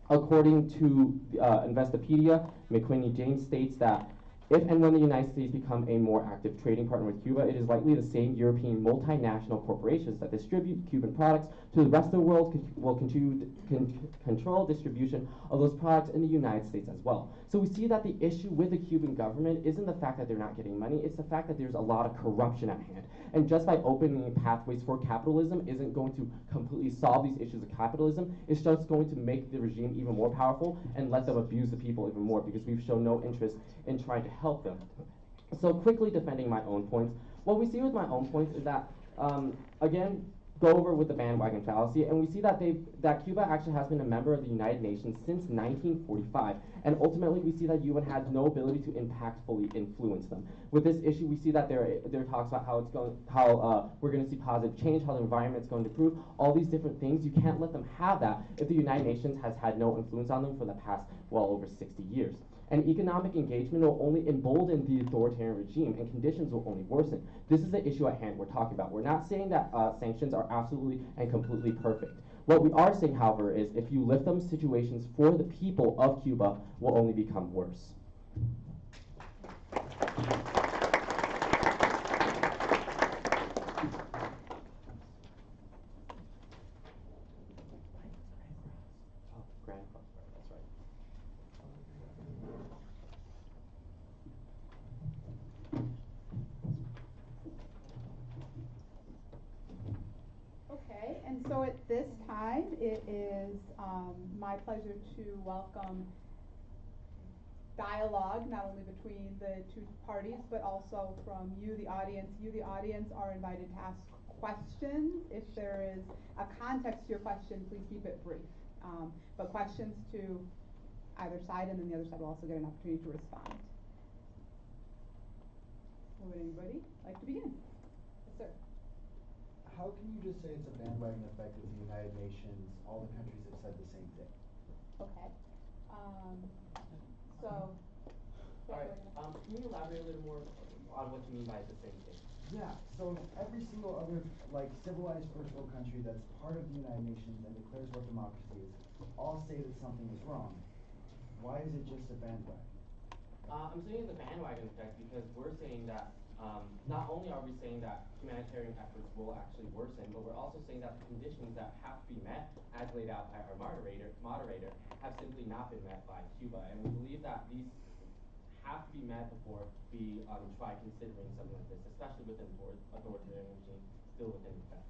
According to Investopedia, McQuinney James states that if and when the United States become a more active trading partner with Cuba, it is likely the same European multinational corporations that distribute Cuban products to the rest of the world will continue to control distribution of those products in the United States as well. So we see that the issue with the Cuban government isn't the fact that they're not getting money, it's the fact that there's a lot of corruption at hand. And just by opening pathways for capitalism isn't going to completely solve these issues of capitalism, it's just going to make the regime even more powerful and let them abuse the people even more because we've shown no interest in trying to help them. So quickly defending my own points, what we see with my own points is that, again, go over with the bandwagon fallacy, and we see that that Cuba actually has been a member of the United Nations since 1945, and ultimately we see that UN has no ability to impactfully influence them. With this issue, we see that there are talks about how we're going to see positive change, how the environment's going to improve, all these different things. You can't let them have that if the United Nations has had no influence on them for the past well over 60 years. And economic engagement will only embolden the authoritarian regime, and conditions will only worsen. This is the issue at hand we're talking about. We're not saying that sanctions are absolutely and completely perfect. What we are saying, however, is if you lift them, situations for the people of Cuba will only become worse. Okay, and so at this time, it is my pleasure to welcome dialogue, not only between the two parties, but also from you, the audience. You, the audience, are invited to ask questions. If there is a context to your question, please keep it brief. But questions to either side, and then the other side will also get an opportunity to respond. Would anybody like to begin? Yes, sir. How can you just say it's a bandwagon effect with the United Nations? All the countries have said the same thing. Okay. So. All right. Can you elaborate a little more on what you mean by the same thing? Yeah. So every single other civilized first world country that's part of the United Nations and declares what democracy is, all say that something is wrong. Why is it just a bandwagon? I'm saying it's a bandwagon effect because we're saying that not only are we saying that humanitarian efforts will actually worsen, but we're also saying that the conditions that have to be met, as laid out by our moderator, have simply not been met by Cuba. And we believe that these have to be met before we try considering something like this, especially with an authoritarian regime still within effect.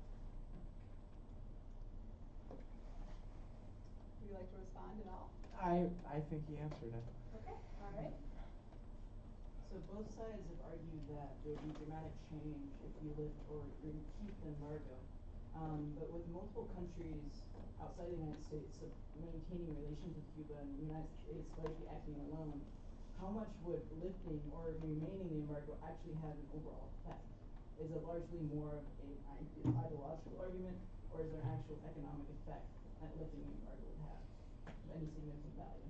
Would you like to respond at all? I think he answered it. Okay, all right. So both sides have argued that there would be dramatic change if you lift or keep the embargo. But with multiple countries outside the United States maintaining relations with Cuba and the United States largely acting alone, how much would lifting or remaining the embargo actually have an overall effect? Is it largely more of an ideological argument, or is there an actual economic effect that lifting the embargo would have of any significant value?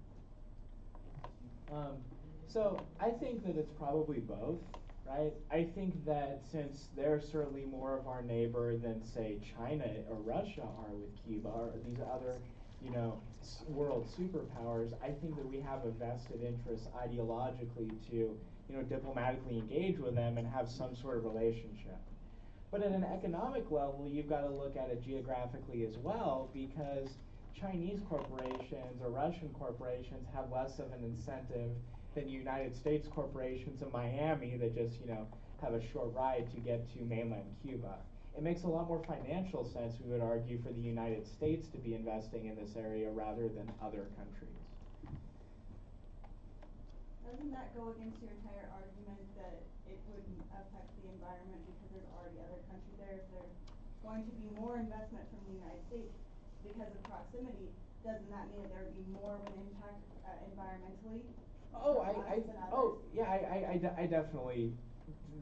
So I think that it's probably both, right? I think that since they're certainly more of our neighbor than, say, China or Russia are with Cuba or these other, world superpowers, I think that we have a vested interest ideologically to, diplomatically engage with them and have some sort of relationship. But at an economic level, you've got to look at it geographically as well, because Chinese corporations or Russian corporations have less of an incentive than United States corporations in Miami that just, have a short ride to get to mainland Cuba. It makes a lot more financial sense, we would argue, for the United States to be investing in this area rather than other countries. Doesn't that go against your entire argument that it wouldn't affect the environment because there's already other countries there? If there's going to be more investment from the United States because of proximity, doesn't that mean that there would be more of an impact environmentally? I definitely,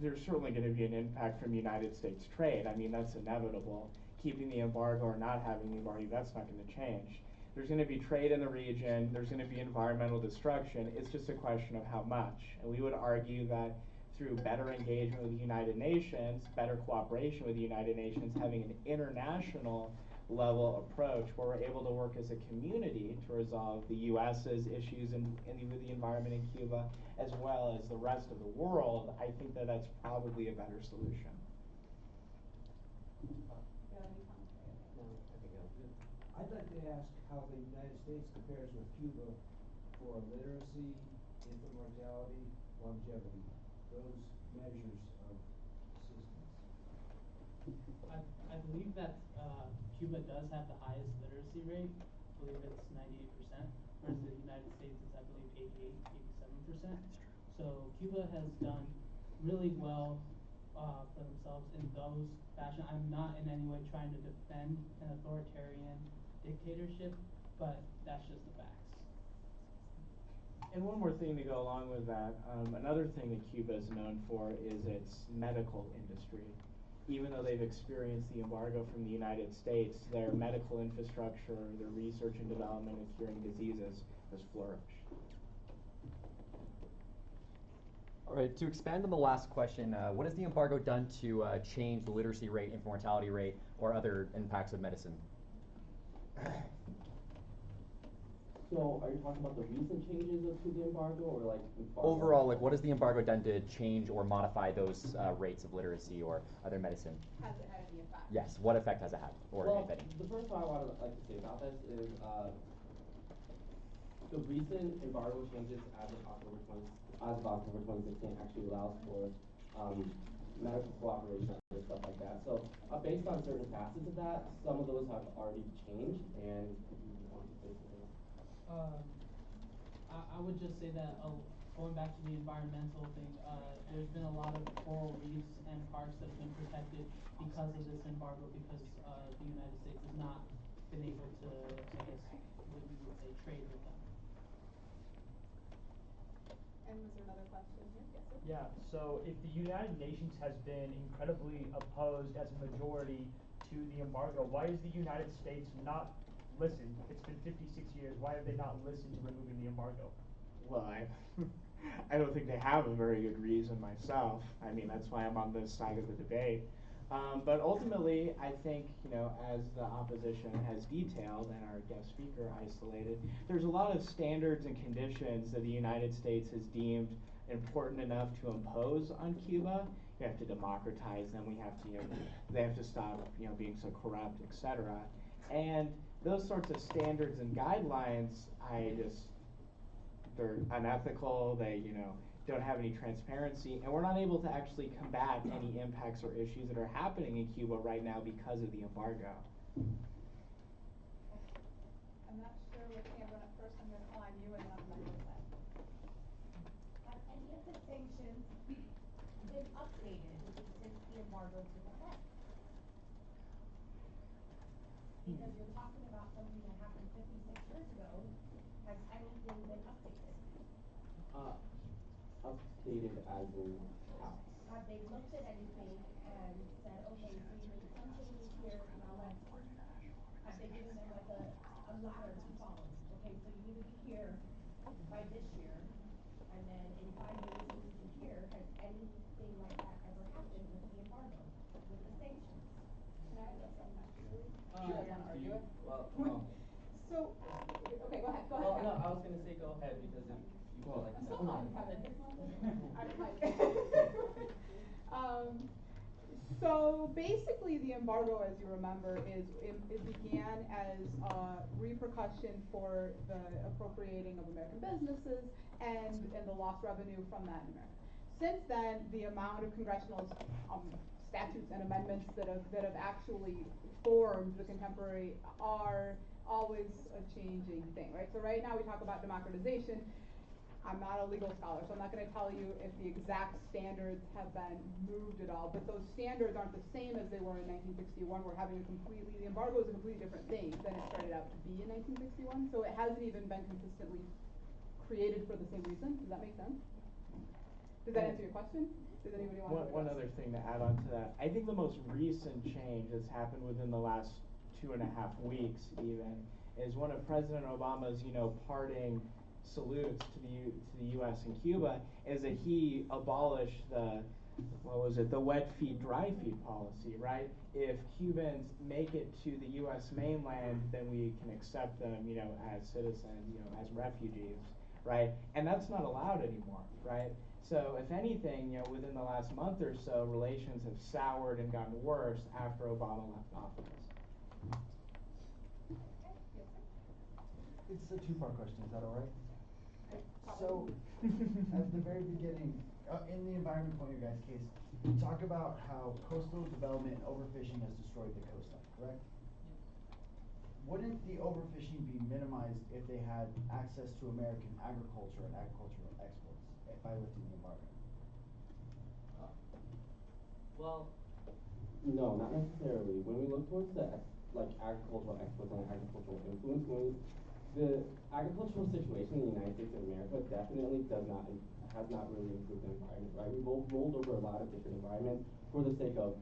there's certainly going to be an impact from United States trade. I mean, that's inevitable. Keeping the embargo or not having the embargo, that's not going to change. There's going to be trade in the region, there's going to be environmental destruction, it's just a question of how much. And we would argue that through better engagement with the United Nations, better cooperation with the United Nations, having an international level approach where we're able to work as a community to resolve the US's issues with the environment in Cuba, as well as the rest of the world, I think that that's probably a better solution. I'd like to ask how the United States compares with Cuba for literacy, infant mortality, longevity, those measures of assistance. I believe that Cuba does have the highest literacy rate. I believe it's 98%, whereas the United States is, I believe, 87%. So Cuba has done really well for themselves in those fashion. I'm not in any way trying to defend an authoritarian dictatorship, but that's just the facts. And one more thing to go along with that, another thing that Cuba is known for is its medical industry. Even though they've experienced the embargo from the United States, their medical infrastructure, their research and development of curing diseases has flourished. All right, to expand on the last question, what has the embargo done to change the literacy rate, infant mortality rate, or other impacts of medicine? So are you talking about the recent changes to the embargo, or like overall, like what has the embargo done to change or modify those rates of literacy or other medicine? Has it had any effect? Yes, what effect has it had, or if any? The first part I would like to say about this is the recent embargo changes as of October 2016 actually allows for medical cooperation and stuff like that. So based on certain facets of that, some of those have already changed, and I would just say that going back to the environmental thing, there's been a lot of coral reefs and parks that have been protected because of this embargo, because the United States has not been able to, I guess, what you would say, trade with them. And was there another question here? Yes, sir. Yeah, so if the United Nations has been incredibly opposed as a majority to the embargo, why is the United States not listened? It's been 56 years. Why have they not listened to removing the embargo? Well, I don't think they have a very good reason myself. I mean, that's why I'm on this side of the debate. But ultimately, I think, as the opposition has detailed and our guest speaker isolated, there's a lot of standards and conditions that the United States has deemed important enough to impose on Cuba. We have to democratize them. We have to, they have to stop, being so corrupt, etc. And those sorts of standards and guidelines, they're unethical. They, don't have any transparency, and we're not able to actually combat any impacts or issues that are happening in Cuba right now because of the embargo. I'm not sure which hand went up first. I'm going to call on you and then on my side. Have any of the sanctions been updated since the embargo took effect? Because you're talking about something that happened 56 years ago. Has anything been updated? Updated as in how? Have they looked at anything and said, okay, so you made some changes here, now let's, have they given them like a ladder to follow? Okay, so you need to be here by this year, and then in 5 years you need to be here. Has anything like that ever happened with the embargo, with the sanctions? Can I address that actually? Sure. You want to argue it? Well, So, okay, go ahead. well, no, I was gonna say go ahead because if you feel like So So basically, the embargo, as you remember, it began as a repercussion for the appropriating of American businesses and the lost revenue from that in America. Since then, the amount of congressional statutes and amendments that have actually formed the contemporary are always a changing thing, right? So right now we talk about democratization. I'm not a legal scholar, so I'm not going to tell you if the exact standards have been moved at all, but those standards aren't the same as they were in 1961. The embargo is a completely different thing than it started out to be in 1961, so it hasn't even been consistently created for the same reason. Does that make sense? Does that answer your question? Does anybody want to One other thing to add on to that. I think the most recent change that's happened within the last 2.5 weeks even is one of President Obama's, parting salutes to the U.S. and Cuba is that he abolished the wet feed, dry feed policy, right? If Cubans make it to the U.S. mainland, then we can accept them, as citizens, as refugees, right? And that's not allowed anymore, right? So if anything, within the last month or so, relations have soured and gotten worse after Obama left office. It's a two-part question, is that all right? So, at the very beginning, in the environment point of your guys' case, you talk about how coastal development and overfishing has destroyed the coastline, correct? Wouldn't the overfishing be minimized if they had access to American agriculture and agricultural exports by lifting the embargo? Well, no, not necessarily. When we look towards the agricultural exports and agricultural influence, the agricultural situation in the United States of America definitely has not really improved the environment, right? We've rolled over a lot of different environments for the sake of,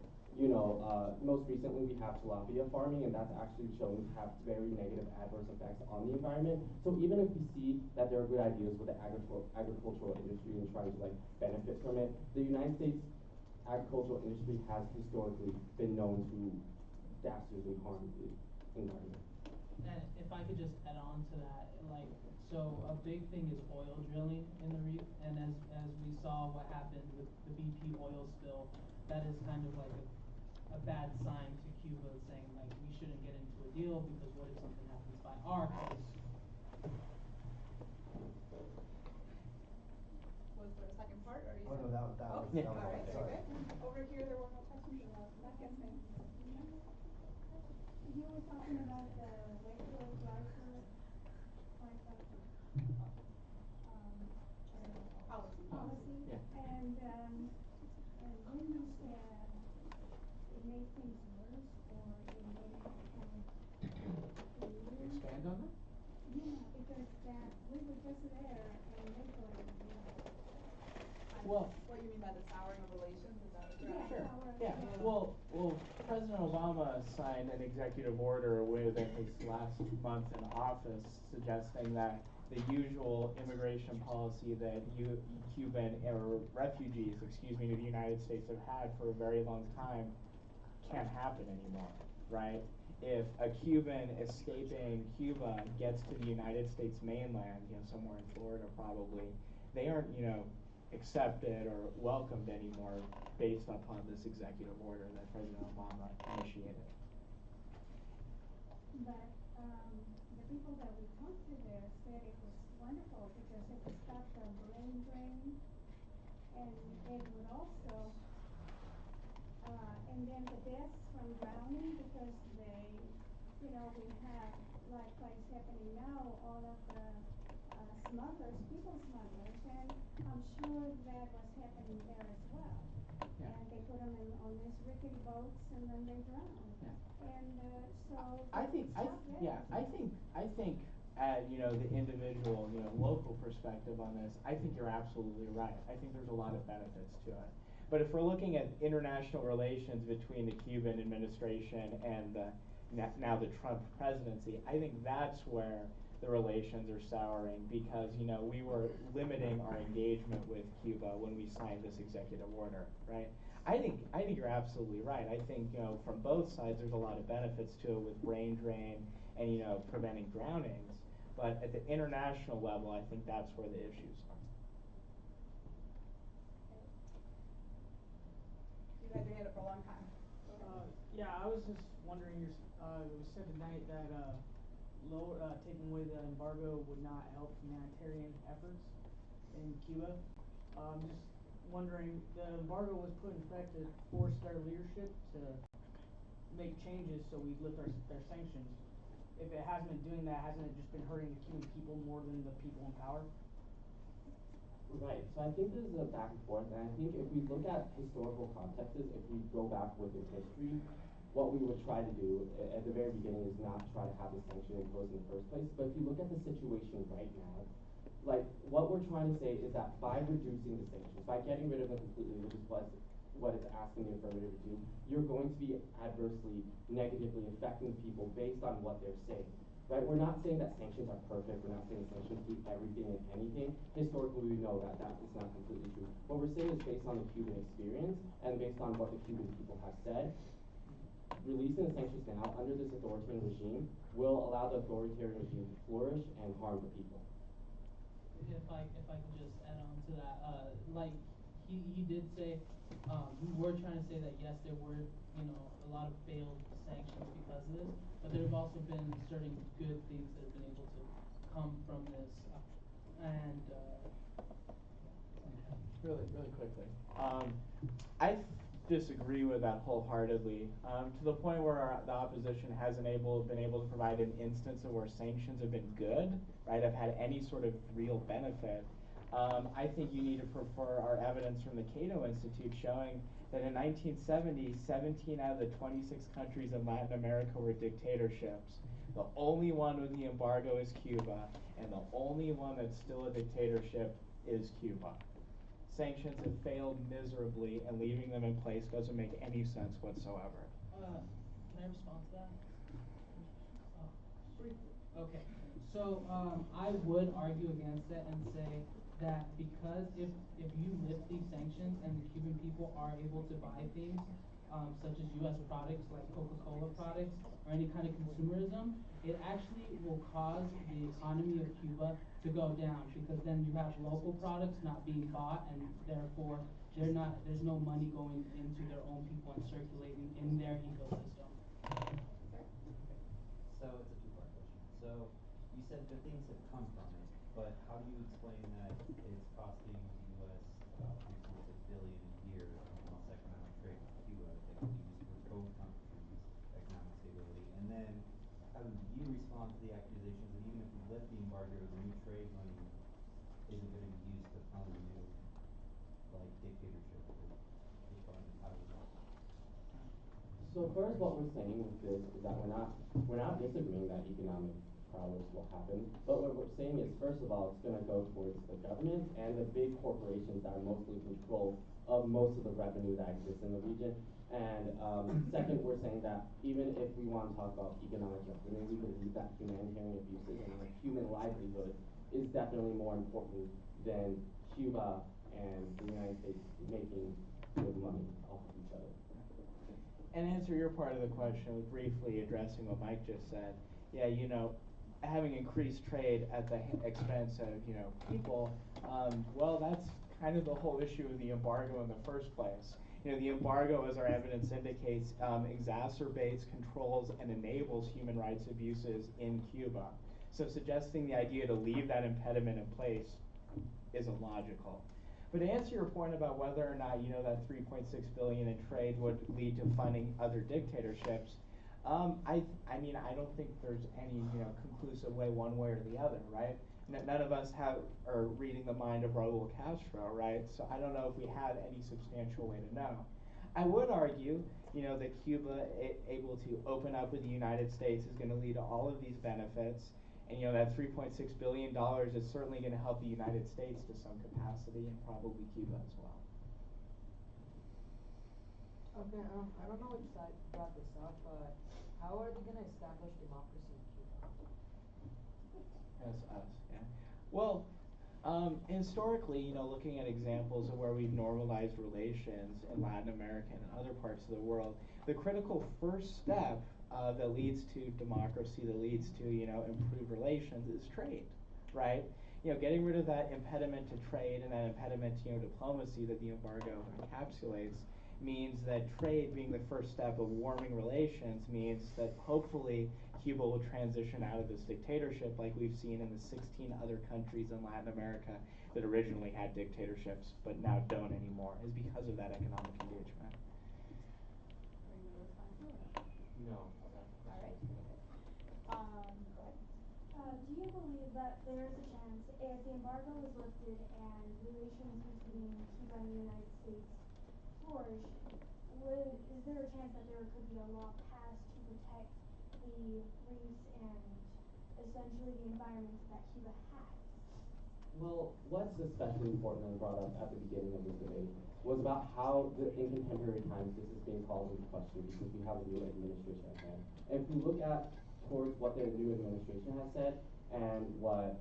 most recently we have tilapia farming, and that's actually shown to have very negative adverse effects on the environment. So even if we see that there are good ideas with the agricultural industry and trying to benefit from it, the United States agricultural industry has historically been known to dastardly harm the environment. And if I could just add on to that, so a big thing is oil drilling in the reef, and as we saw what happened with the BP oil spill, that is kind of like a bad sign to Cuba, saying we shouldn't get into a deal because what if something happens by our coast? Was there a second part? Or Oh, no, that was all right, sorry. very good. Over here, there were no questions in the second thing. You were talking about the regular driver, policy. Yeah. And when you said it made things worse or it made it Expand on that? Yeah, because we were just there and they thought it was worse. Well, what you mean by the souring of relations? Is that Yeah, sure. souring. Yeah. Well, President Obama signed an executive order within his last month in office, suggesting that the usual immigration policy that Cuban refugees, to the United States have had for a very long time can't happen anymore, right? If a Cuban escaping Cuba gets to the United States mainland, somewhere in Florida probably, they aren't, accepted or welcomed anymore based upon this executive order that President Obama initiated. But the people that we talked to there said it was wonderful because it would stop the brain drain, and it would also, and then the deaths from drowning because they, we have like what's happening now, all of the people smugglers, and I'm sure that was happening there as well. Yeah. And they put them on these rickety boats and then they drown. Yeah. And so I think the individual, local perspective on this, I think you're absolutely right. I think there's a lot of benefits to it. But if we're looking at international relations between the Cuban administration and now the Trump presidency, I think that's where the relations are souring because, we were limiting our engagement with Cuba when we signed this executive order, right? I think you're absolutely right. I think, from both sides there's a lot of benefits to it with brain drain and, preventing drownings. But at the international level, I think that's where the issues are. You guys have been at it for a long time. Yeah, I was just wondering, it was said tonight that taking away the embargo would not help humanitarian efforts in Cuba. Just wondering, the embargo was put in effect to force their leadership to make changes so we lift their sanctions. If it hasn't been doing that, hasn't it just been hurting the Cuban people more than the people in power? Right, so I think there's a back and forth, and I think if we look at historical contexts, if we go back within history, what we would try to do at the very beginning is not try to have the sanction imposed in the first place, but if you look at the situation right now, like what we're trying to say is that by reducing the sanctions, by getting rid of them completely, which is what it's asking the affirmative to do, you're going to be adversely, negatively affecting people based on what they're saying. Right? We're not saying that sanctions are perfect. We're not saying sanctions do everything and anything. Historically, we know that is not completely true. What we're saying is based on the Cuban experience and based on what the Cuban people have said, releasing the sanctions now under this authoritarian regime will allow the authoritarian regime to flourish and harm the people. If I could just add on to that, like he did say, we were trying to say that yes, there were a lot of failed sanctions because of this, but there have also been certain good things that have been able to come from this, and really quickly, I disagree with that wholeheartedly, to the point where the opposition hasn't been able to provide an instance of where sanctions have been good, right, have had any sort of real benefit. I think you need to prefer our evidence from the Cato Institute showing that in 1970, 17 out of the 26 countries in Latin America were dictatorships. The only one with the embargo is Cuba, and the only one that's still a dictatorship is Cuba. Sanctions have failed miserably, and leaving them in place doesn't make any sense whatsoever. Can I respond to that? Briefly. Okay. So I would argue against it and say that because if you lift these sanctions and the Cuban people are able to buy things such as U.S. products like Coca-Cola products or any kind of consumerism, it actually will cause the economy of Cuba to go down because then you have local products not being bought and therefore there's no money going into their own people and circulating in their ecosystem. So it's a two-part question. So you said good things have come from it, but how do you explain that it's costing the U.S. about $3.6 billion a year in lost economic trade with Cuba that could be used for both countries' economic stability? And then how do you respond to the accusations that even if we lift the embargo, the new trade money isn't going to be used to fund the new dictatorship to fund Idaho? So first, what we're saying with this is that we're not disagreeing that economic prowess will happen, but what we're saying is, first of all, it's going to go towards the government and the big corporations that are mostly in control of most of the revenue that exists in the region. And second, we're saying that even if we want to talk about economic justice, we believe that humanitarian abuses and human livelihood is definitely more important than Cuba and the United States making good money off of each other. And answer your part of the question with briefly addressing what Mike just said. Yeah, having increased trade at the expense of, people, well, that's kind of the whole issue of the embargo in the first place. The embargo, as our evidence indicates, exacerbates, controls, and enables human rights abuses in Cuba. So suggesting the idea to leave that impediment in place is illogical. But to answer your point about whether or not, that $3.6 billion in trade would lead to funding other dictatorships, I don't think there's any, conclusive way one way or the other, right? None of us are reading the mind of Raul Castro, right? So I don't know if we have any substantial way to know. I would argue, that Cuba able to open up with the United States is going to lead to all of these benefits. And that $3.6 billion is certainly going to help the United States to some capacity and probably Cuba as well. Okay, I don't know which side brought this up, but how are they going to establish democracy in Cuba? That's us, yeah. Well, historically, looking at examples of where we've normalized relations in Latin America and other parts of the world, the critical first step that leads to democracy, that leads to, improved relations is trade, right? Getting rid of that impediment to trade and that impediment to, diplomacy that the embargo encapsulates means that trade being the first step of warming relations means that hopefully Cuba will transition out of this dictatorship like we've seen in the 16 other countries in Latin America that originally had dictatorships but now don't anymore, is because of that economic engagement. No. All right. Go ahead. Do you believe that there is a chance, if the embargo is lifted and relations between Cuba and the United States flourish, is there a chance that there could be a law passed to protect the reefs and essentially the environment that Cuba has? Well, what's especially important and brought up at the beginning of this debate was about how in contemporary times this is being called into question because we have a new administration at hand. And if we look at towards what the new administration has said and what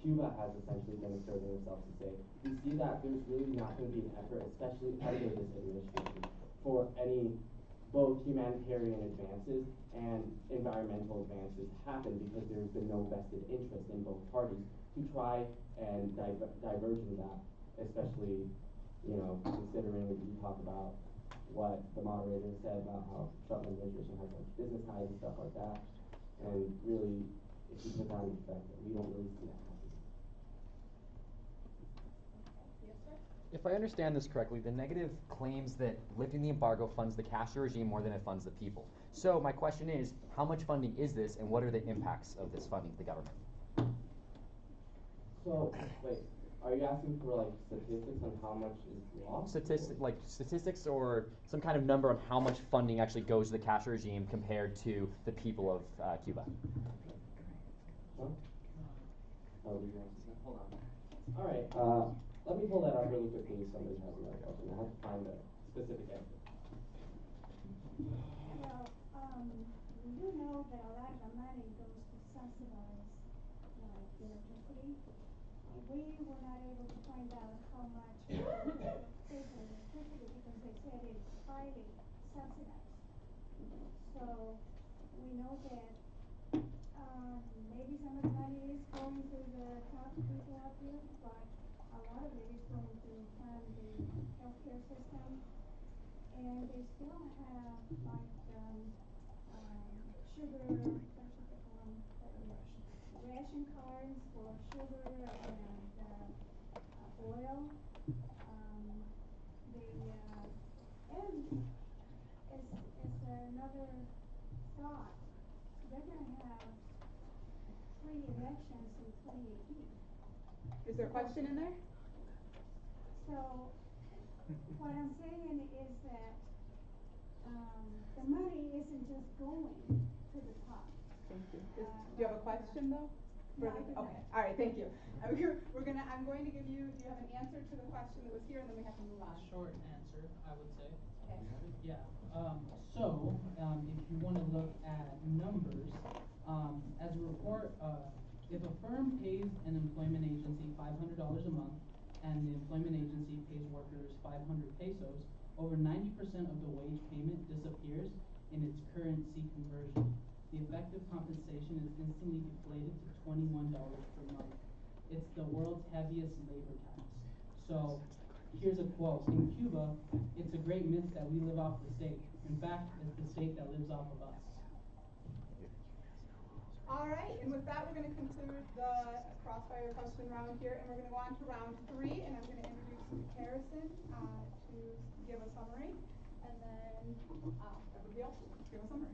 Cuba has essentially been asserting itself to say, we see that there's really not going to be an effort, especially under this administration, for any both humanitarian advances and environmental advances happen because there's been no vested interest in both parties to try and diverge in that, especially, you know, considering you talk about what the moderator said about how Trump administration has like business ties and stuff like that. And really, if you put that into perspective, we don't really see that happening. If I understand this correctly, the negative claims that lifting the embargo funds the Castro regime more than it funds the people. So my question is, how much funding is this, and what are the impacts of this funding to the government? So, wait, are you asking for like statistics on how much is lost? Statistics or some kind of number on how much funding actually goes to the Castro regime compared to the people of Cuba? Huh? Oh, hold on. All right, let me pull that up really quickly if somebody has another question. I have to find a specific answer. Well, we do know that a lot of the money goes to subsidize like electricity. We were not able to find out how much we pay for electricity because they said it's highly subsidized. So we know that maybe some of the money is going to the top people up here, but a lot of it is going to fund the healthcare system. And they still have like sugar, what should they call them? Ration cards for sugar and oil. And as another thought, they're going to have free elections in 2018. Is there a question in there? So what I'm saying is that the money isn't just going to the top. Thank you. Do you have a question though? No, I do not. Okay. All right. Thank you. I'm going to give you. Do you have an answer to the question that was here, and then we have to move on. Short answer, I would say. Okay. Yeah. If you want to look at numbers, as a report, if a firm pays an employment agency $500 a month, and the employment agency pays workers 500 pesos, over 90% of the wage payment disappears in its currency conversion. The effective compensation is instantly deflated to $21 per month. It's the world's heaviest labor tax. So here's a quote. In Cuba, it's a great myth that we live off the state. In fact, it's the state that lives off of us. All right, and with that, we're going to conclude the crossfire question round here, and we're going to go on to round 3, and I'm going to introduce Harrison to give a summary, and then everybody else will give a summary.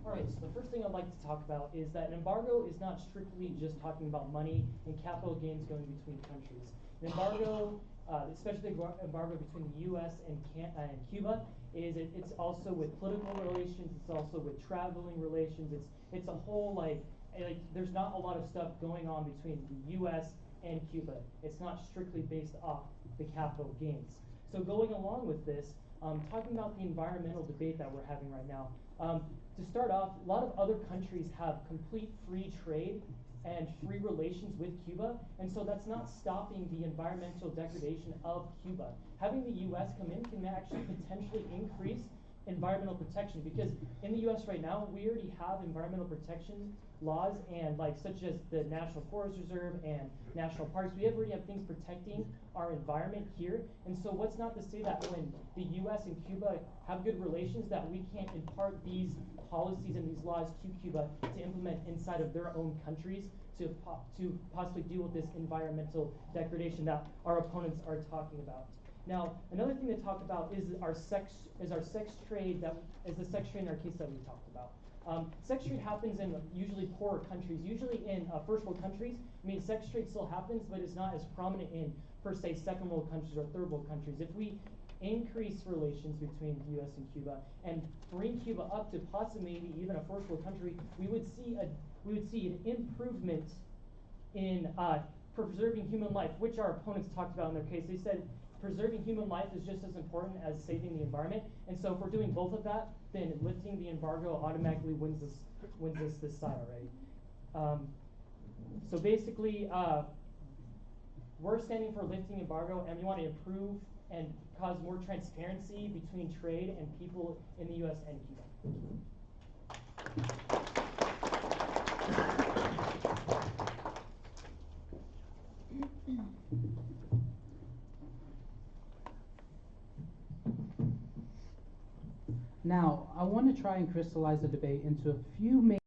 Alright, so the first thing I'd like to talk about is that an embargo is not strictly just talking about money and capital gains going between countries. An embargo, especially the embargo between the U.S. and Cuba, it's also with political relations, it's also with traveling relations, it's a whole like there's not a lot of stuff going on between the U.S. and Cuba. It's not strictly based off the capital gains. So going along with this, talking about the environmental debate that we're having right now, to start off, a lot of other countries have complete free trade and free relations with Cuba, and so that's not stopping the environmental degradation of Cuba. Having the U.S. come in can actually potentially increase environmental protection, because in the U.S. right now, we already have environmental protections laws, and like such as the National Forest Reserve and national parks. We already have things protecting our environment here. And so what's not to say that when the US and Cuba have good relations that we can't impart these policies and these laws to Cuba to implement inside of their own countries to possibly deal with this environmental degradation that our opponents are talking about. Now, another thing to talk about is our sex trade the sex trade in our case that we talked about. Sex trade happens in usually poorer countries, usually in first world countries. I mean, sex trade still happens, but it's not as prominent in, per se, second world countries or third world countries. If we increase relations between the U.S. and Cuba and bring Cuba up to possibly maybe even a first world country, we would see an improvement in preserving human life, which our opponents talked about in their case. They said preserving human life is just as important as saving the environment. And so if we're doing both of that, then lifting the embargo automatically wins us this side already. So basically, we're standing for lifting embargo, and we want to improve and cause more transparency between trade and people in the U.S. and Cuba. Now, I want to try and crystallize the debate into a few main